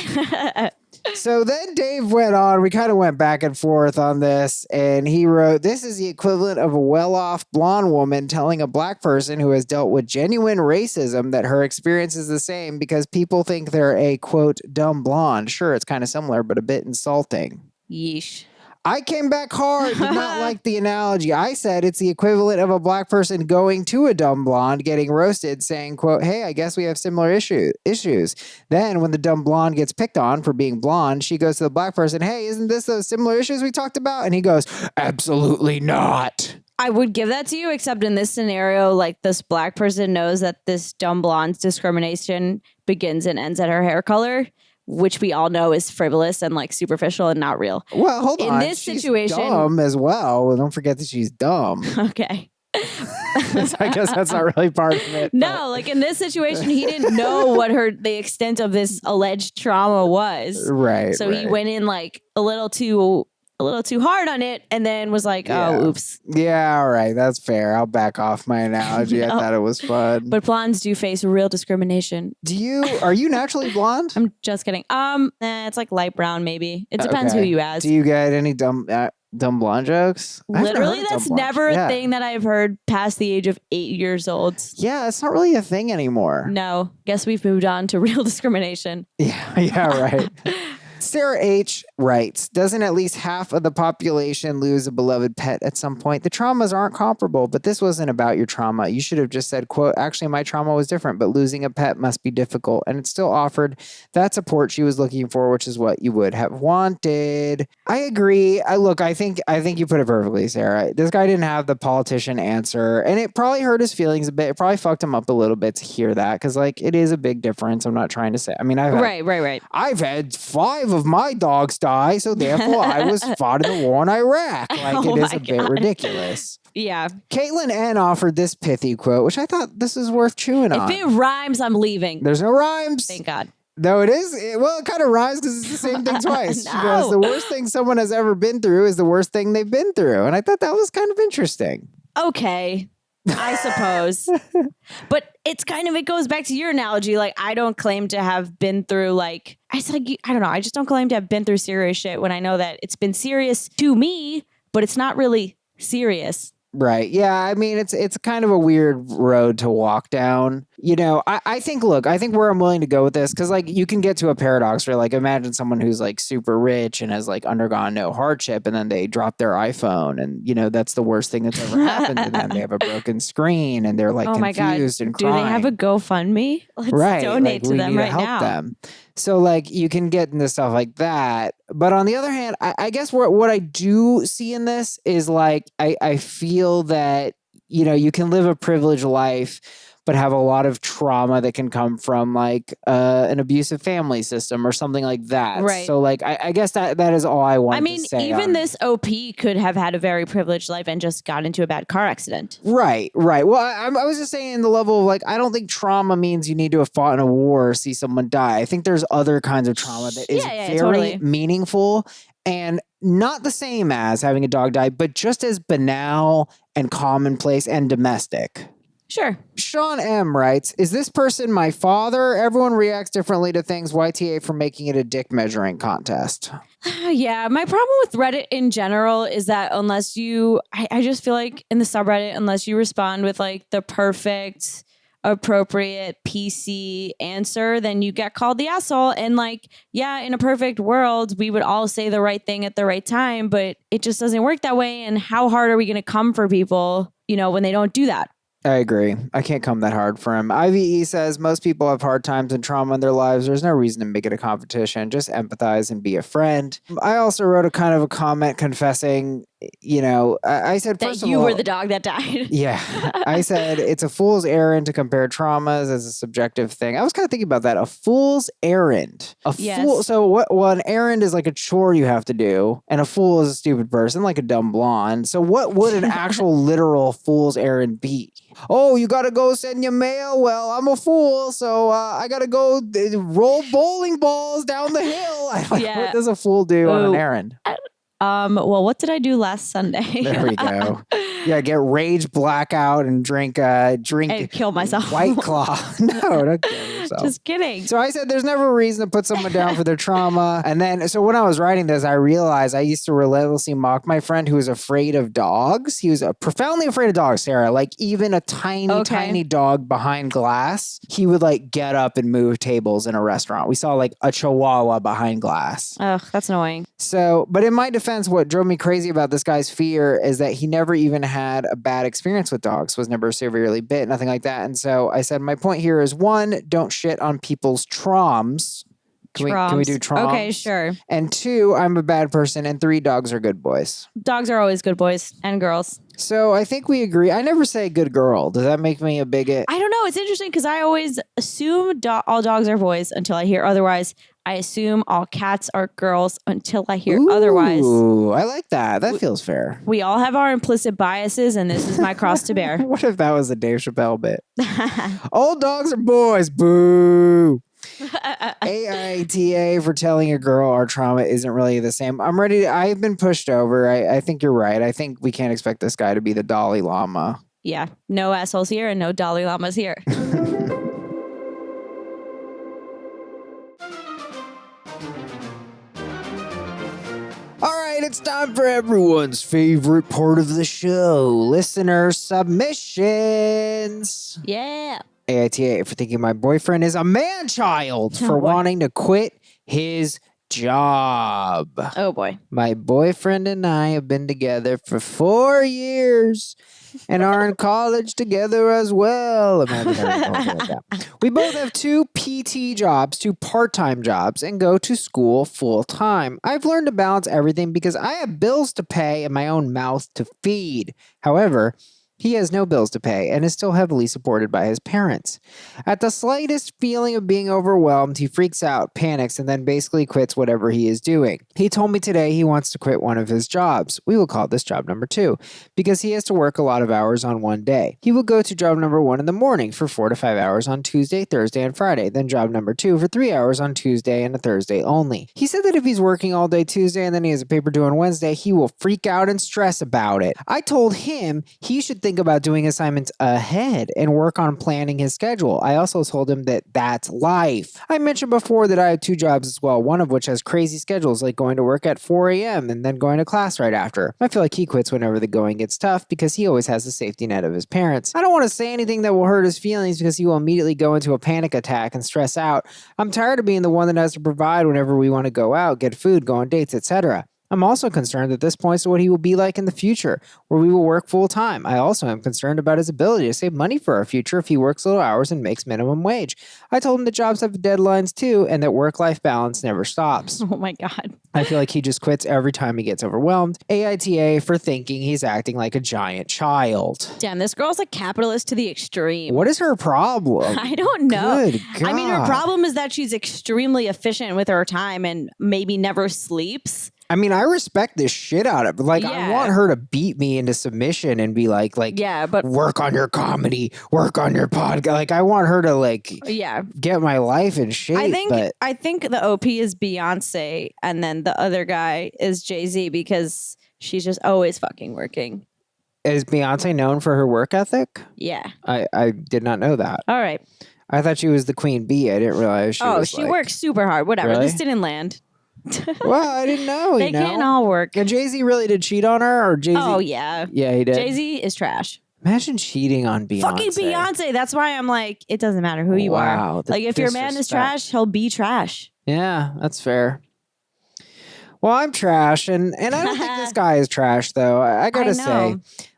So then Dave went on. We kind of went back and forth on this, and he wrote, this is the equivalent of a well-off blonde woman telling a black person who has dealt with genuine racism that her experience is the same because people think they're a, quote, dumb blonde. Sure, it's kind of similar, but a bit insulting. Yeesh. I came back hard, did not like the analogy. I said it's the equivalent of a black person going to a dumb blonde, getting roasted, saying, quote, hey, I guess we have similar issues. Then when the dumb blonde gets picked on for being blonde, she goes to the black person, hey, isn't this those similar issues we talked about? And he goes, absolutely not. I would give that to you, except in this scenario, like this black person knows that this dumb blonde's discrimination begins and ends at her hair color, which we all know is frivolous and like superficial and not real. Well, hold on. In this she's situation, dumb as well. Don't forget that she's dumb. Okay. I guess that's not really part of it. No, like in this situation, he didn't know what the extent of this alleged trauma was. Right. So he went in like a little too hard on it, and then was like, "Oh, oops." Yeah, all right, that's fair. I'll back off my analogy. No. I thought it was fun. But blondes do face real discrimination. Are you naturally blonde? I'm just kidding. It's like light brown, maybe. It depends who you ask. Do you get any dumb blonde jokes? Literally, that's never a thing that I've heard past the age of 8 years old. Yeah, it's not really a thing anymore. No, guess we've moved on to real discrimination. Yeah, right. Sarah H. writes, doesn't at least half of the population lose a beloved pet at some point? The traumas aren't comparable, but this wasn't about your trauma. You should have just said, quote, actually, my trauma was different, but losing a pet must be difficult. And it still offered that support she was looking for, which is what you would have wanted. I agree. I think you put it perfectly, Sarah. This guy didn't have the politician answer, and it probably hurt his feelings a bit. It probably fucked him up a little bit to hear that, because like it is a big difference. I'm not trying to say. I mean, right. I've had 5 of my dogs die, so therefore I was fought in the war in Iraq. Like it is a bit ridiculous. Yeah. Caitlin N offered this pithy quote, which I thought this is worth chewing on. If it rhymes, I'm leaving. There's no rhymes. Thank God. No, it is. It kind of rhymes because it's the same thing twice. No. She goes, the worst thing someone has ever been through is the worst thing they've been through. And I thought that was kind of interesting. Okay. I suppose. But it goes back to your analogy. Like, I don't claim to have been through I don't know. I just don't claim to have been through serious shit when I know that it's been serious to me, but it's not really serious. Right. Yeah. I mean, it's kind of a weird road to walk down. You know, I think where I'm willing to go with this, because like you can get to a paradox where like imagine someone who's like super rich and has like undergone no hardship, and then they drop their iPhone, and you know that's the worst thing that's ever happened to them. They have a broken screen and they're like confused and crying. Do they have a GoFundMe? Let's donate to them right now. Them. So like you can get into stuff like that. But on the other hand, I guess what I do see in this is like I feel that, you know, you can live a privileged life but have a lot of trauma that can come from like an abusive family system or something like that. Right. So like I guess that is all I want to say. Even this OP could have had a very privileged life and just got into a bad car accident. Right. Well, I was just saying the level of like, I don't think trauma means you need to have fought in a war or see someone die. I think there's other kinds of trauma that is very meaningful and not the same as having a dog die, but just as banal and commonplace and domestic. Sure. Sean M. writes, is this person my father? Everyone reacts differently to things. YTA for making it a dick measuring contest. Yeah, my problem with Reddit in general is that unless you, I just feel like in the subreddit, unless you respond with like the perfect, appropriate PC answer, then you get called the asshole. And like, yeah, in a perfect world, we would all say the right thing at the right time, but it just doesn't work that way. And how hard are we going to come for people, you know, when they don't do that? I agree. I can't come that hard for him. IVE says most people have hard times and trauma in their lives. There's no reason to make it a competition. Just empathize and be a friend. I also wrote a kind of a comment confessing, you know, I said that first of you all, were the dog that died. Yeah. I said it's a fool's errand to compare traumas as a subjective thing. I was kind of thinking about that. A fool's errand. Fool. So what? An errand is like a chore you have to do, and a fool is a stupid person, like a dumb blonde. So what would an actual literal fool's errand be? Oh, you got to go send your mail? Well, I'm a fool, so I got to go roll bowling balls down the hill. What does a fool do on an errand? Well, what did I do last Sunday? There we go. Yeah, get rage blackout and drink and kill myself. White Claw. No, don't kill yourself. Just kidding. So I said there's never a reason to put someone down for their trauma. And then, so when I was writing this, I realized I used to relentlessly mock my friend who was afraid of dogs. He was profoundly afraid of dogs, Sarah. Like even a tiny dog behind glass, he would like get up and move tables in a restaurant. We saw like a chihuahua behind glass. Ugh, that's annoying. So, but in my defense, what drove me crazy about this guy's fear is that he never even had a bad experience with dogs, was never severely bit, nothing like that. And so I said, my point here is 1, don't shit on people's troms. Can we do troms? Okay, sure. And 2, I'm a bad person. And 3, dogs are good boys. Dogs are always good boys and girls. So I think we agree. I never say good girl. Does that make me a bigot? I don't know. It's interesting because I always assume all dogs are boys until I hear otherwise. I assume all cats are girls until I hear otherwise. Ooh, I like that. That feels fair. We all have our implicit biases, and this is my cross to bear. What if that was a Dave Chappelle bit? All dogs are boys. Boo. AITA for telling a girl our trauma isn't really the same. I've been pushed over. I think you're right. I think we can't expect this guy to be the Dalai Lama. Yeah, no assholes here and no Dalai Lamas here. All right, it's time for everyone's favorite part of the show, listener submissions. Yeah. AITA for thinking my boyfriend is a man-child for wanting to quit his job. Oh, boy. My boyfriend and I have been together for 4 years and are in college together as well. Imagine like that. We both have 2 PT jobs, 2 part-time jobs, and go to school full-time. I've learned to balance everything because I have bills to pay and my own mouth to feed. However, he has no bills to pay and is still heavily supported by his parents. At the slightest feeling of being overwhelmed, he freaks out, panics, and then basically quits whatever he is doing. He told me today he wants to quit one of his jobs. We will call this job number 2 because he has to work a lot of hours on one day. He will go to job number 1 in the morning for 4 to 5 hours on Tuesday, Thursday, and Friday, then job number 2 for 3 hours on Tuesday and a Thursday only. He said that if he's working all day Tuesday and then he has a paper due on Wednesday, he will freak out and stress about it. I told him he should think about doing assignments ahead and work on planning his schedule. I also told him that that's life. I mentioned before that I have 2 jobs as well, one of which has crazy schedules like going to work at 4 a.m. and then going to class right after. I feel like he quits whenever the going gets tough because he always has the safety net of his parents. I don't want to say anything that will hurt his feelings because he will immediately go into a panic attack and stress out. I'm tired of being the one that has to provide whenever we want to go out, get food, go on dates, etc. I'm also concerned that this points to what he will be like in the future, where we will work full time. I also am concerned about his ability to save money for our future if he works little hours and makes minimum wage. I told him that jobs have deadlines too, and that work-life balance never stops. Oh my God. I feel like he just quits every time he gets overwhelmed. AITA for thinking he's acting like a giant child. Damn, this girl's a capitalist to the extreme. What is her problem? I don't know. Good God. I mean, her problem is that she's extremely efficient with her time and maybe never sleeps. I mean, I respect this shit out of it. Like, Yeah. I want her to beat me into submission and be like, Yeah, but work on your comedy, work on your podcast. Like, I want her to yeah. get my life in shape. I think the OP is Beyonce and then the other guy is Jay-Z because she's just always fucking working. Is Beyonce known for her work ethic? Yeah. I did not know that. All right. I thought she was the queen bee. I didn't realize she was she works super hard. Whatever. Really? This didn't land. Well, I didn't know. They can't all work. And Jay-Z really did cheat on her? Or Jay-Z? Oh, yeah. Yeah, he did. Jay-Z is trash. Imagine cheating on Beyonce. Fucking Beyonce. That's why I'm like, it doesn't matter who you are. Wow, the Like, if your man is disrespect. trash, he'll be trash. Yeah, that's fair. Well, I'm trash, and I don't think this guy is trash, though. I gotta say.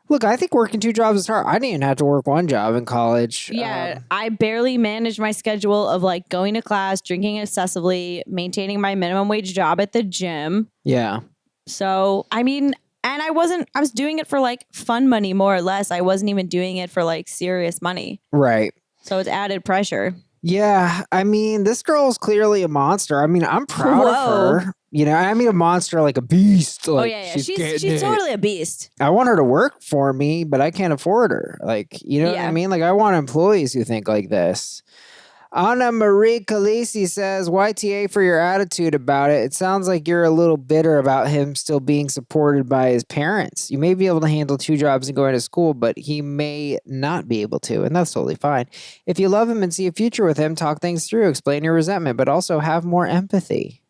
Look, I think working 2 jobs is hard. I didn't even have to work 1 job in college. Yeah, I barely managed my schedule of like going to class, drinking excessively, maintaining my minimum wage job at the gym. Yeah. So, I mean, and I was doing it for like fun money more or less. I wasn't even doing it for like serious money. Right. So it's added pressure. Yeah. I mean, this girl's clearly a monster. I mean, I'm proud of her. You know, I mean, a monster like a beast. Like, yeah. She's totally a beast. I want her to work for me, but I can't afford her. Like, you know what I mean? Like, I want employees who think like this. Anna Marie Khaleesi says, YTA for your attitude about it. It sounds like you're a little bitter about him still being supported by his parents. You may be able to handle 2 jobs and going to school, but he may not be able to, and that's totally fine. If you love him and see a future with him, talk things through, explain your resentment, but also have more empathy.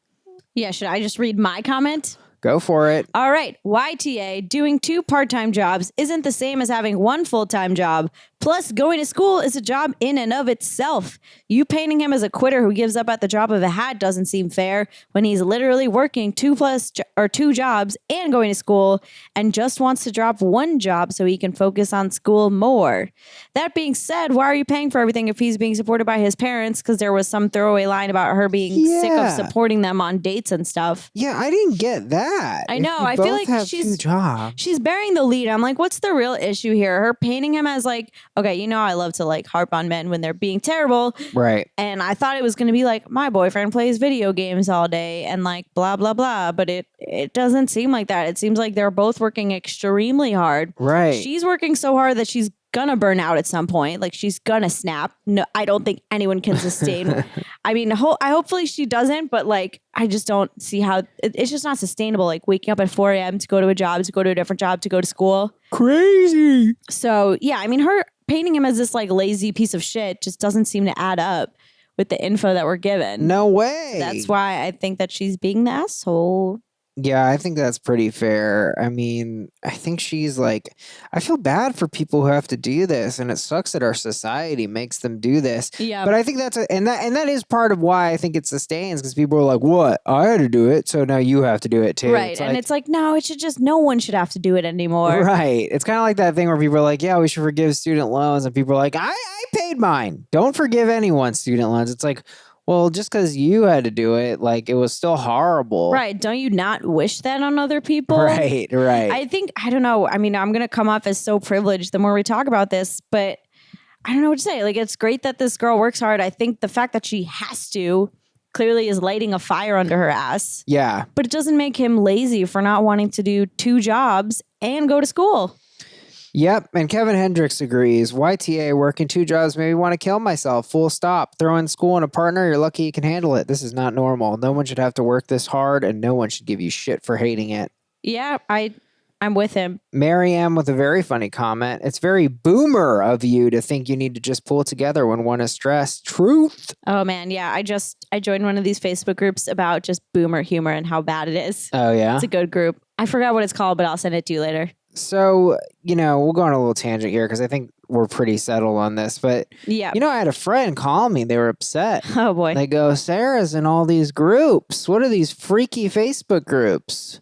Yeah, should I just read my comment? Go for it. All right. YTA, doing 2 part-time jobs isn't the same as having 1 full-time job. Plus, going to school is a job in and of itself. You painting him as a quitter who gives up at the drop of a hat doesn't seem fair when he's literally working 2 jobs and going to school and just wants to drop 1 job so he can focus on school more. That being said, why are you paying for everything if he's being supported by his parents? Because there was some throwaway line about her being sick of supporting them on dates and stuff. Yeah, I didn't get that. that? I If know. you I feel both like have two jobs. she's bearing the lead. I'm like, what's the real issue here? Her painting him as like, okay, you know, I love to like harp on men when they're being terrible. Right. And I thought it was going to be like, my boyfriend plays video games all day and like blah, blah, blah. But it doesn't seem like that. It seems like they're both working extremely hard. Right. She's working so hard that she's gonna burn out at some point. Like she's gonna snap. No, I don't think anyone can sustain. I mean, hopefully she doesn't, but like, I just don't see how it's just not sustainable. Like waking up at 4 a.m. to go to a job, to go to a different job, to go to school. Crazy. So yeah, I mean, her painting him as this like lazy piece of shit just doesn't seem to add up with the info that we're given. No way. That's why I think that she's being the asshole. Yeah, I think that's pretty fair. I mean, I think she's like, I feel bad for people who have to do this, and it sucks that our society makes them do this. Yeah. But I think that's and that is part of why I think it sustains, because people are like, "What? I had to do it, so now you have to do it too." Right. And it's like, no, it should just no one should have to do it anymore. Right. It's kind of like that thing where people are like, "Yeah, we should forgive student loans," and people are like, I paid mine. Don't forgive anyone student loans." It's like, well, just because you had to do it, like, it was still horrible. Right. Don't you not wish that on other people? Right. I think, I don't know. I mean, I'm going to come off as so privileged the more we talk about this, but I don't know what to say. Like, it's great that this girl works hard. I think the fact that she has to clearly is lighting a fire under her ass. Yeah. But it doesn't make him lazy for not wanting to do 2 jobs and go to school. Yep, and Kevin Hendricks agrees. YTA, working 2 jobs made me want to kill myself. Full stop. Throw in school and a partner, you're lucky you can handle it. This is not normal. No one should have to work this hard, and no one should give you shit for hating it. Yeah, I'm with him. Mary M with a very funny comment. It's very boomer of you to think you need to just pull it together when one is stressed. Truth. Oh man, yeah. I joined one of these Facebook groups about just boomer humor and how bad it is. Oh, yeah? It's a good group. I forgot what it's called, but I'll send it to you later. So, we'll go on a little tangent here because I think we're pretty settled on this. But, yeah. I had a friend call me. They were upset. Oh, boy. They go, Sarah's in all these groups. What are these freaky Facebook groups?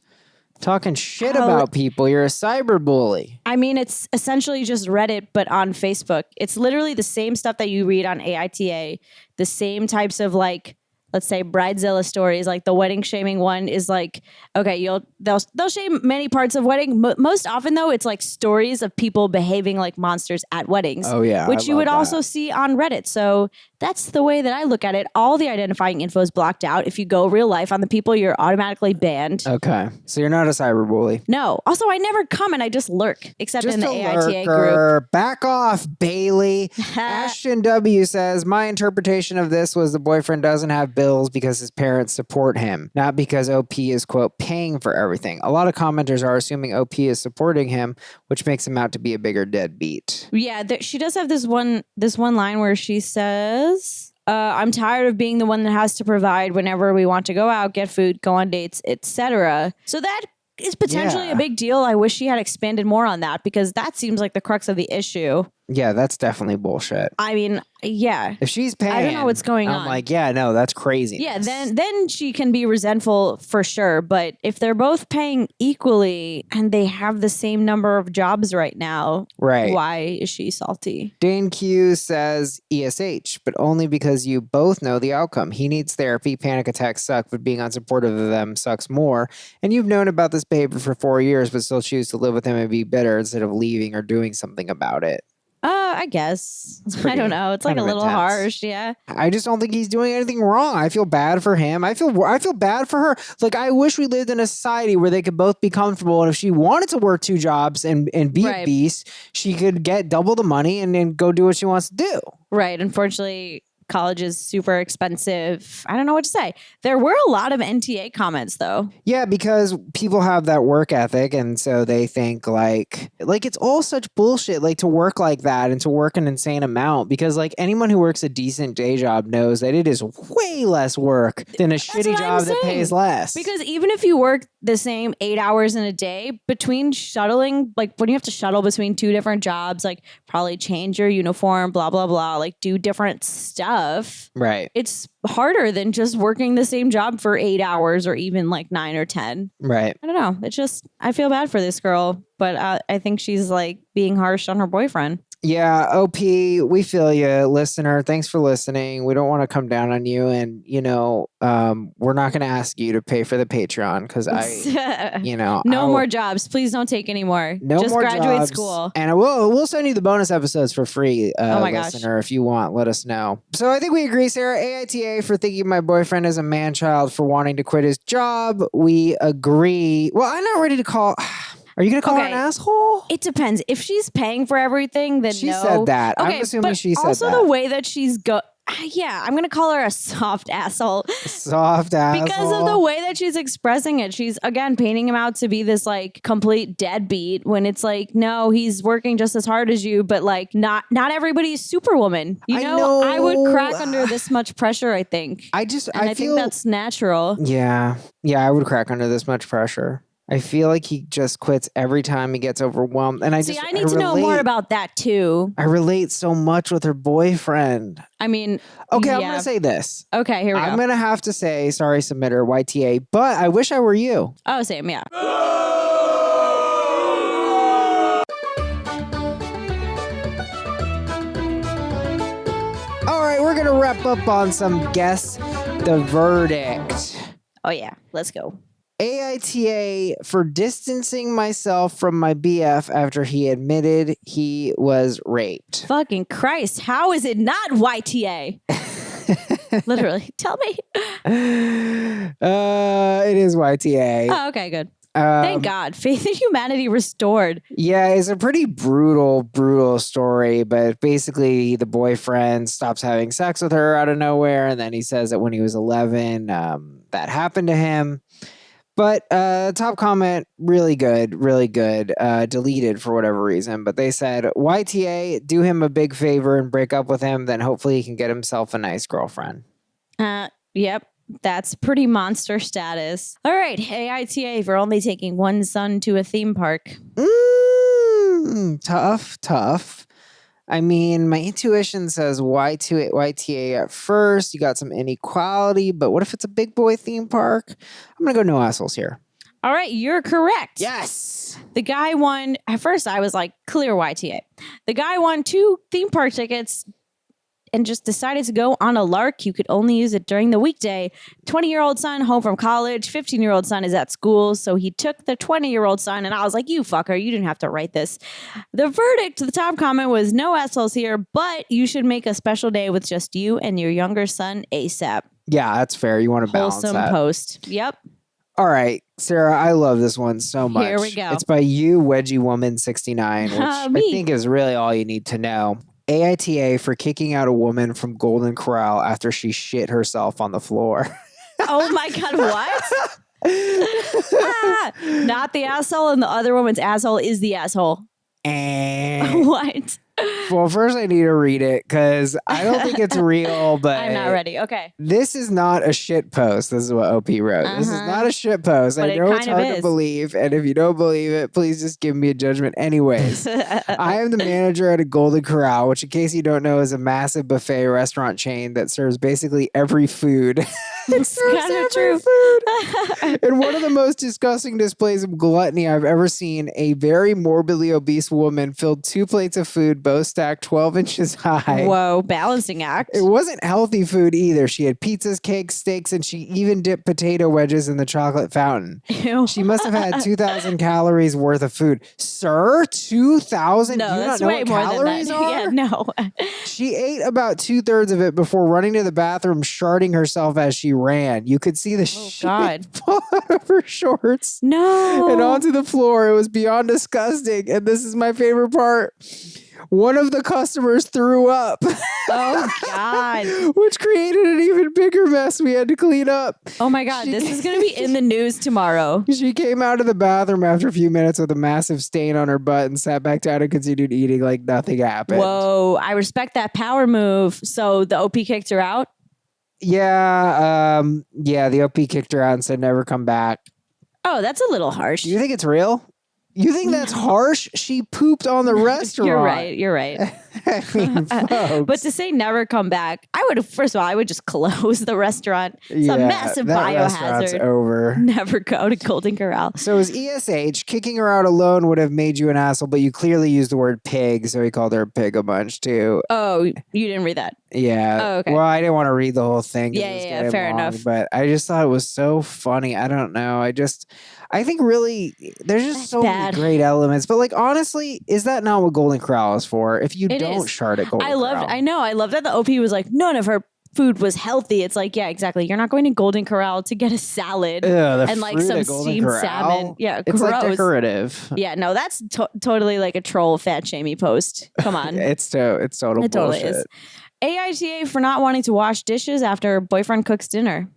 Talking shit about people. You're a cyberbully. I mean, it's essentially just Reddit, but on Facebook. It's literally the same stuff that you read on AITA. The same types of like, let's say bridezilla stories, like the wedding shaming one is like, okay, they'll shame many parts of wedding. Most often though, it's like stories of people behaving like monsters at weddings. Oh yeah, which you would also see on Reddit. So that's the way that I look at it. All the identifying info is blocked out. If you go real life on the people, you're automatically banned. Okay, so you're not a cyberbully. No. Also, I never comment. I just lurk, except just in the AITA lurker. group. Back off, Bailey. Ashton W says, my interpretation of this was the boyfriend doesn't have bills because his parents support him, not because OP is, quote, paying for everything. A lot of commenters are assuming OP is supporting him, which makes him out to be a bigger deadbeat. Yeah, she does have this one line where she says, I'm tired of being the one that has to provide whenever we want to go out, get food, go on dates, etc. So that is potentially a big deal. I wish she had expanded more on that because that seems like the crux of the issue. Yeah, that's definitely bullshit. I mean, yeah. If she's paying, I don't know what's going on. I'm like, yeah, no, that's crazy. Yeah, then she can be resentful for sure. But if they're both paying equally and they have the same number of jobs right now, right? Why is she salty? Dane Q says ESH, but only because you both know the outcome. He needs therapy. Panic attacks suck, but being unsupportive of them sucks more. And you've known about this behavior for 4 years, but still choose to live with him and be bitter instead of leaving or doing something about it. I guess. I don't know. It's like a little harsh, yeah. I just don't think he's doing anything wrong. I feel bad for him. I feel bad for her. Like, I wish we lived in a society where they could both be comfortable. And if she wanted to work 2 jobs and be a beast, she could get double the money and then go do what she wants to do. Right. Unfortunately, college is super expensive. I don't know what to say. There were a lot of NTA comments though. Yeah, because people have that work ethic and so they think like it's all such bullshit, like to work like that and to work an insane amount, because like anyone who works a decent day job knows that it is way less work than a shitty job that pays less. Because even if you work the same 8 hours in a day, between shuttling, like when you have to shuttle between 2 different jobs, like probably change your uniform, blah, blah, blah, like do different stuff. Right. It's harder than just working the same job for 8 hours or even like 9 or 10. Right. I don't know. It's just, I feel bad for this girl, but I think she's like being harsh on her boyfriend. Yeah, OP, we feel you, listener. Thanks for listening. We don't want to come down on you, and we're not going to ask you to pay for the Patreon because No more jobs. Please don't take any more. no Just more graduate jobs. school. And we'll send you the bonus episodes for free, Oh my gosh. listener. If you want, let us know. So I think we agree, Sarah. AITA for thinking my boyfriend is a man-child for wanting to quit his job. We agree. Well, I'm not ready to call. Are you going to call her an asshole? It depends. If she's paying for everything, then She no. said that. Okay, I'm assuming she said that. Also, the way that she's yeah, I'm going to call her a soft asshole. Soft asshole. Because of the way that she's expressing it. She's, again, painting him out to be this, like, complete deadbeat when it's like, no, he's working just as hard as you, but, like, not everybody's superwoman. You know, I would crack under this much pressure, I think. I think that's natural. Yeah. Yeah, I would crack under this much pressure. I feel like he just quits every time he gets overwhelmed. And I need to know more about that too. I relate so much with her boyfriend. I mean, okay, yeah. I'm going to say this. Okay, here we go. I'm going to have to say, sorry, submitter, YTA, but I wish I were you. Oh, same, yeah. All right, we're going to wrap up on some Guess the Verdict. Oh, yeah, let's go. AITA for distancing myself from my BF after he admitted he was raped. Fucking Christ. How is it not YTA? Literally. Tell me. It is YTA. Oh, okay, good. Thank God. Faith in humanity restored. Yeah, it's a pretty brutal story, but basically the boyfriend stops having sex with her out of nowhere, and then he says that when he was 11, that happened to him. But top comment, really good, deleted for whatever reason. But they said, YTA, do him a big favor and break up with him. Then hopefully he can get himself a nice girlfriend. Yep, that's pretty monster status. All right, AITA for only taking one son to a theme park. Tough. I mean, my intuition says YTA at first. You got some inequality, but what if it's a big boy theme park? I'm going to go no assholes here. All right, you're correct. Yes. The guy won. At first, I was like, clear YTA. The guy won 2 theme park tickets and just decided to go on a lark. You could only use it during the weekday. 20-year-old son home from college. 15-year-old son is at school. So he took the 20-year-old son, and I was like, you fucker, you didn't have to write this. The verdict, the top comment was no assholes here, but you should make a special day with just you and your younger son ASAP. Yeah, that's fair. You want to balance Wholesome that. post. Yep. All right, Sarah, I love this one so much. Here we go. It's by you, Wedgie Woman 69, which I think is really all you need to know. AITA for kicking out a woman from Golden Corral after she shit herself on the floor. Oh my God, what? Not the asshole, and the other woman's asshole is the asshole. What? Well, first I need to read it because I don't think it's real, but I'm not ready. Okay. This is not a shit post. This is what OP wrote. This is not a shit post. But I know it's hard to believe, and if you don't believe it, please just give me a judgment anyways. I am the manager at a Golden Corral, which in case you don't know is a massive buffet restaurant chain that serves basically every food. It's kind of true. Food. In one of the most disgusting displays of gluttony I've ever seen, a very morbidly obese woman filled 2 plates of food, both stacked 12 inches high. Whoa, balancing act. It wasn't healthy food either. She had pizzas, cakes, steaks, and she even dipped potato wedges in the chocolate fountain. Ew. She must have had 2,000 calories worth of food. Sir, 2,000? No, Do you that's not know way what more calories than that. are? Yeah, no. She ate about 2/3 of it before running to the bathroom, sharding herself as she ran. You could see the shit fall out of her shorts. No. And onto the floor. It was beyond disgusting. And this is my favorite part. One of the customers threw up. Oh, God. Which created an even bigger mess we had to clean up. Oh, my God. This is going to be in the news tomorrow. She came out of the bathroom after a few minutes with a massive stain on her butt and sat back down and continued eating like nothing happened. Whoa. I respect that power move. So the OP kicked her out? Yeah. The OP kicked her out and said never come back. Oh, that's a little harsh. Do you think it's real? You think that's harsh? She pooped on the restaurant. You're right. I mean, folks. But to say never come back, first of all, I would just close the restaurant. It's a massive that restaurant's biohazard. over. Never go to Golden Corral. So his ESH, kicking her out alone would have made you an asshole, but you clearly used the word pig, so he called her a pig a bunch too. Oh, you didn't read that? Yeah. Oh, okay. Well, I didn't want to read the whole thing. Yeah, fair enough. But I just thought it was so funny. I don't know. I think really there's just so many great elements. But like honestly, is that not what Golden Corral is for? If you don't shard at Golden Corral. I love that the OP was like, none of her food was healthy. It's like, yeah, exactly. You're not going to Golden Corral to get a salad and like some steamed salmon. Yeah, it's gross. like decorative. Yeah, no, that's totally like a troll fat shamey post. Come on. It's total bullshit. Totally is. AITA for not wanting to wash dishes after boyfriend cooks dinner.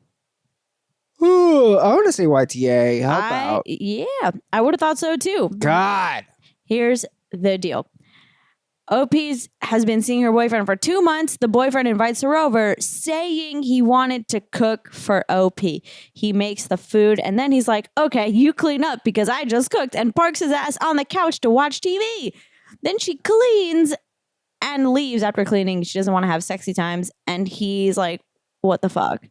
Ooh, I want to say YTA. Help out. Yeah, I would have thought so too. God. Here's the deal. OP's has been seeing her boyfriend for 2 months. The boyfriend invites her over saying he wanted to cook for OP. He makes the food and then he's like, okay, you clean up because I just cooked, and parks his ass on the couch to watch TV. Then she cleans and leaves after cleaning. She doesn't want to have sexy times. And he's like, what the fuck?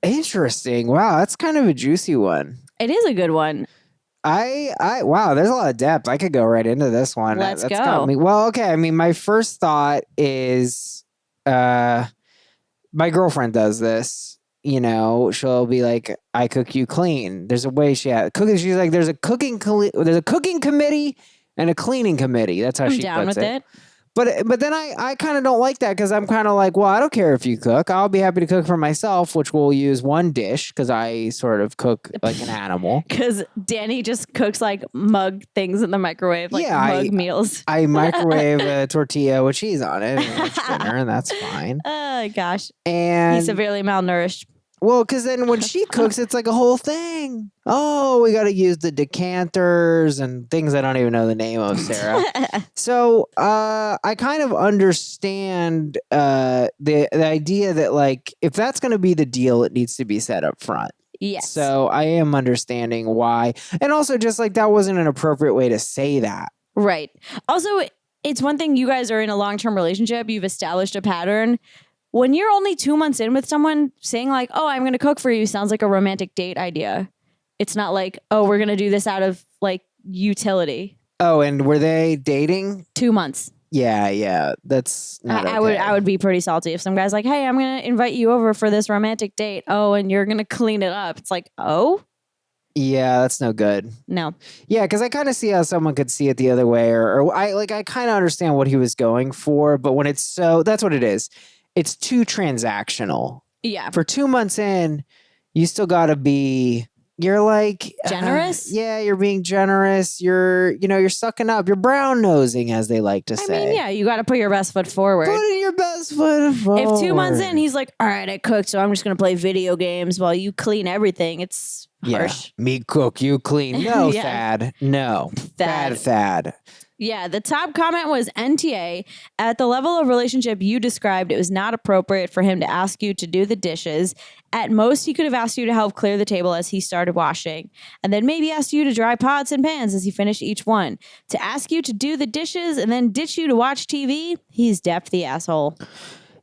Interesting. Wow, that's kind of a juicy one. It is a good one. Wow, there's a lot of depth. I could go right into this one. Let's go. Got me. Well, okay. I mean, my first thought is my girlfriend does this. You know, she'll be like, I cook, you clean. There's a way she has cooking. She's like, there's a cooking committee and a cleaning committee. That's how I'm she down puts with it. it. But then I kind of don't like that because I'm kind of like, well, I don't care if you cook. I'll be happy to cook for myself, which will use one dish because I sort of cook like an animal. Because Danny just cooks like mug things in the microwave, like mug meals. I microwave a tortilla with cheese on it and it's dinner, and that's fine. Oh, gosh. And he's severely malnourished. Well, because then when she cooks, it's like a whole thing. Oh, we got to use the decanters and things I don't even know the name of, Sarah. So I kind of understand the idea that, like, if that's going to be the deal, it needs to be set up front. Yes. So I am understanding why. And also just like that wasn't an appropriate way to say that. Right. Also, it's one thing, you guys are in a long-term relationship. You've established a pattern. When you're only 2 months in with someone, saying like, oh, I'm going to cook for you sounds like a romantic date idea. It's not like, oh, we're going to do this out of like utility. Oh, and were they dating? 2 months. Yeah. That's not okay. I would be pretty salty if some guy's like, hey, I'm going to invite you over for this romantic date. Oh, and you're going to clean it up. It's like, oh? Yeah, that's no good. No. Yeah, because I kind of see how someone could see it the other way, or I kind of understand what he was going for, but when it's so, that's what it is. It's too transactional. Yeah. For 2 months in, you still got to be, you're like generous. Yeah, you're being generous. You're sucking up. You're brown nosing, as they like to say. I mean, yeah, you got to put your best foot forward. Put in your best foot forward. If 2 months in, he's like, all right, I cooked, so I'm just going to play video games while you clean everything. It's harsh. Yeah. Me cook, you clean. No, Yeah. Thad. No. Bad Thad. Yeah, the top comment was NTA. At the level of relationship you described, it was not appropriate for him to ask you to do the dishes. At most, he could have asked you to help clear the table as he started washing, and then maybe asked you to dry pots and pans as he finished each one. To ask you to do the dishes and then ditch you to watch TV, he's def the asshole.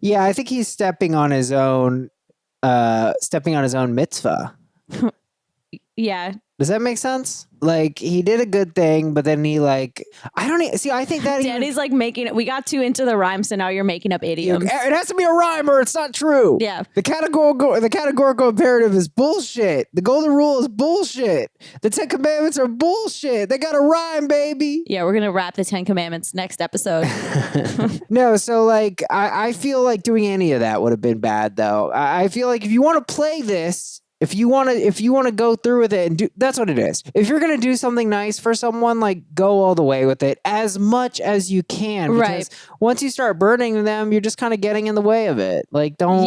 Yeah, I think he's stepping on his own mitzvah. Yeah. Does that make sense? Like, he did a good thing, but then he like, I think that Danny's like making it. We got too into the rhyme, so now you're making up idioms. It has to be a rhyme or it's not true. Yeah. The categorical imperative is bullshit. The golden rule is bullshit. The 10 commandments are bullshit. They got a rhyme, baby. Yeah, we're going to wrap the 10 commandments next episode. No, so like, I feel like doing any of that would have been bad, though. I feel like if you want to play this, if you want to go through with it and do, that's what it is. If you're going to do something nice for someone, like, go all the way with it as much as you can. Because once you start burdening them, you're just kind of getting in the way of it. Like, don't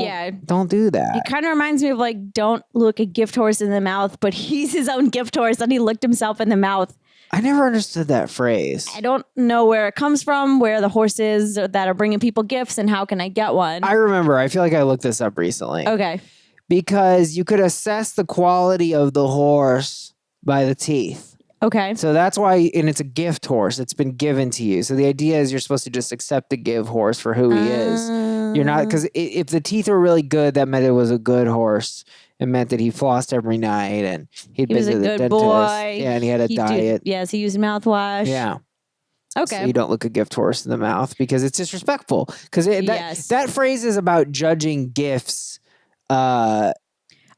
do that. It kind of reminds me of like, don't look a gift horse in the mouth, but he's his own gift horse and he looked himself in the mouth. I never understood that phrase. I don't know where it comes from, where the horses that are bringing people gifts, and how can I get one? I remember. I feel like I looked this up recently. Okay. Because you could assess the quality of the horse by the teeth. Okay. So that's why, and it's a gift horse. It's been given to you. So the idea is you're supposed to just accept the give horse for who he is. You're not, because if the teeth were really good, that meant it was a good horse. It meant that he flossed every night and he'd He been was to a the good dentist. boy. Yeah, and he had a diet. Yes, he used mouthwash. Yeah. Okay. So you don't look a gift horse in the mouth because it's disrespectful. Because Yes. that phrase is about judging gifts. Oh,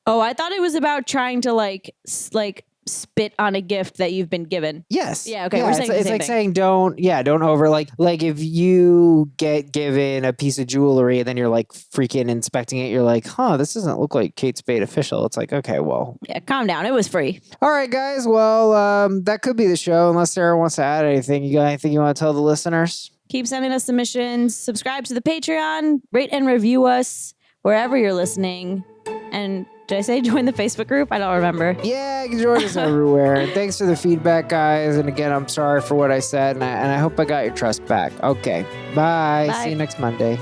I thought it was about trying to like spit on a gift that you've been given. Yes. Yeah, okay, Yeah, we're saying the it's same like thing. saying don't over like if you get given a piece of jewelry and then you're like freaking inspecting it, you're like, this doesn't look like Kate Spade official. It's like, okay, well. Yeah, calm down. It was free. All right, guys. Well, that could be the show unless Sarah wants to add anything. You got anything you want to tell the listeners? Keep sending us submissions. Subscribe to the Patreon. Rate and review us wherever you're listening. And did I say join the Facebook group? I don't remember. Yeah, you can join us everywhere. And thanks for the feedback, guys. And again, I'm sorry for what I said, and I hope I got your trust back. Okay, bye. Bye. See you next Monday.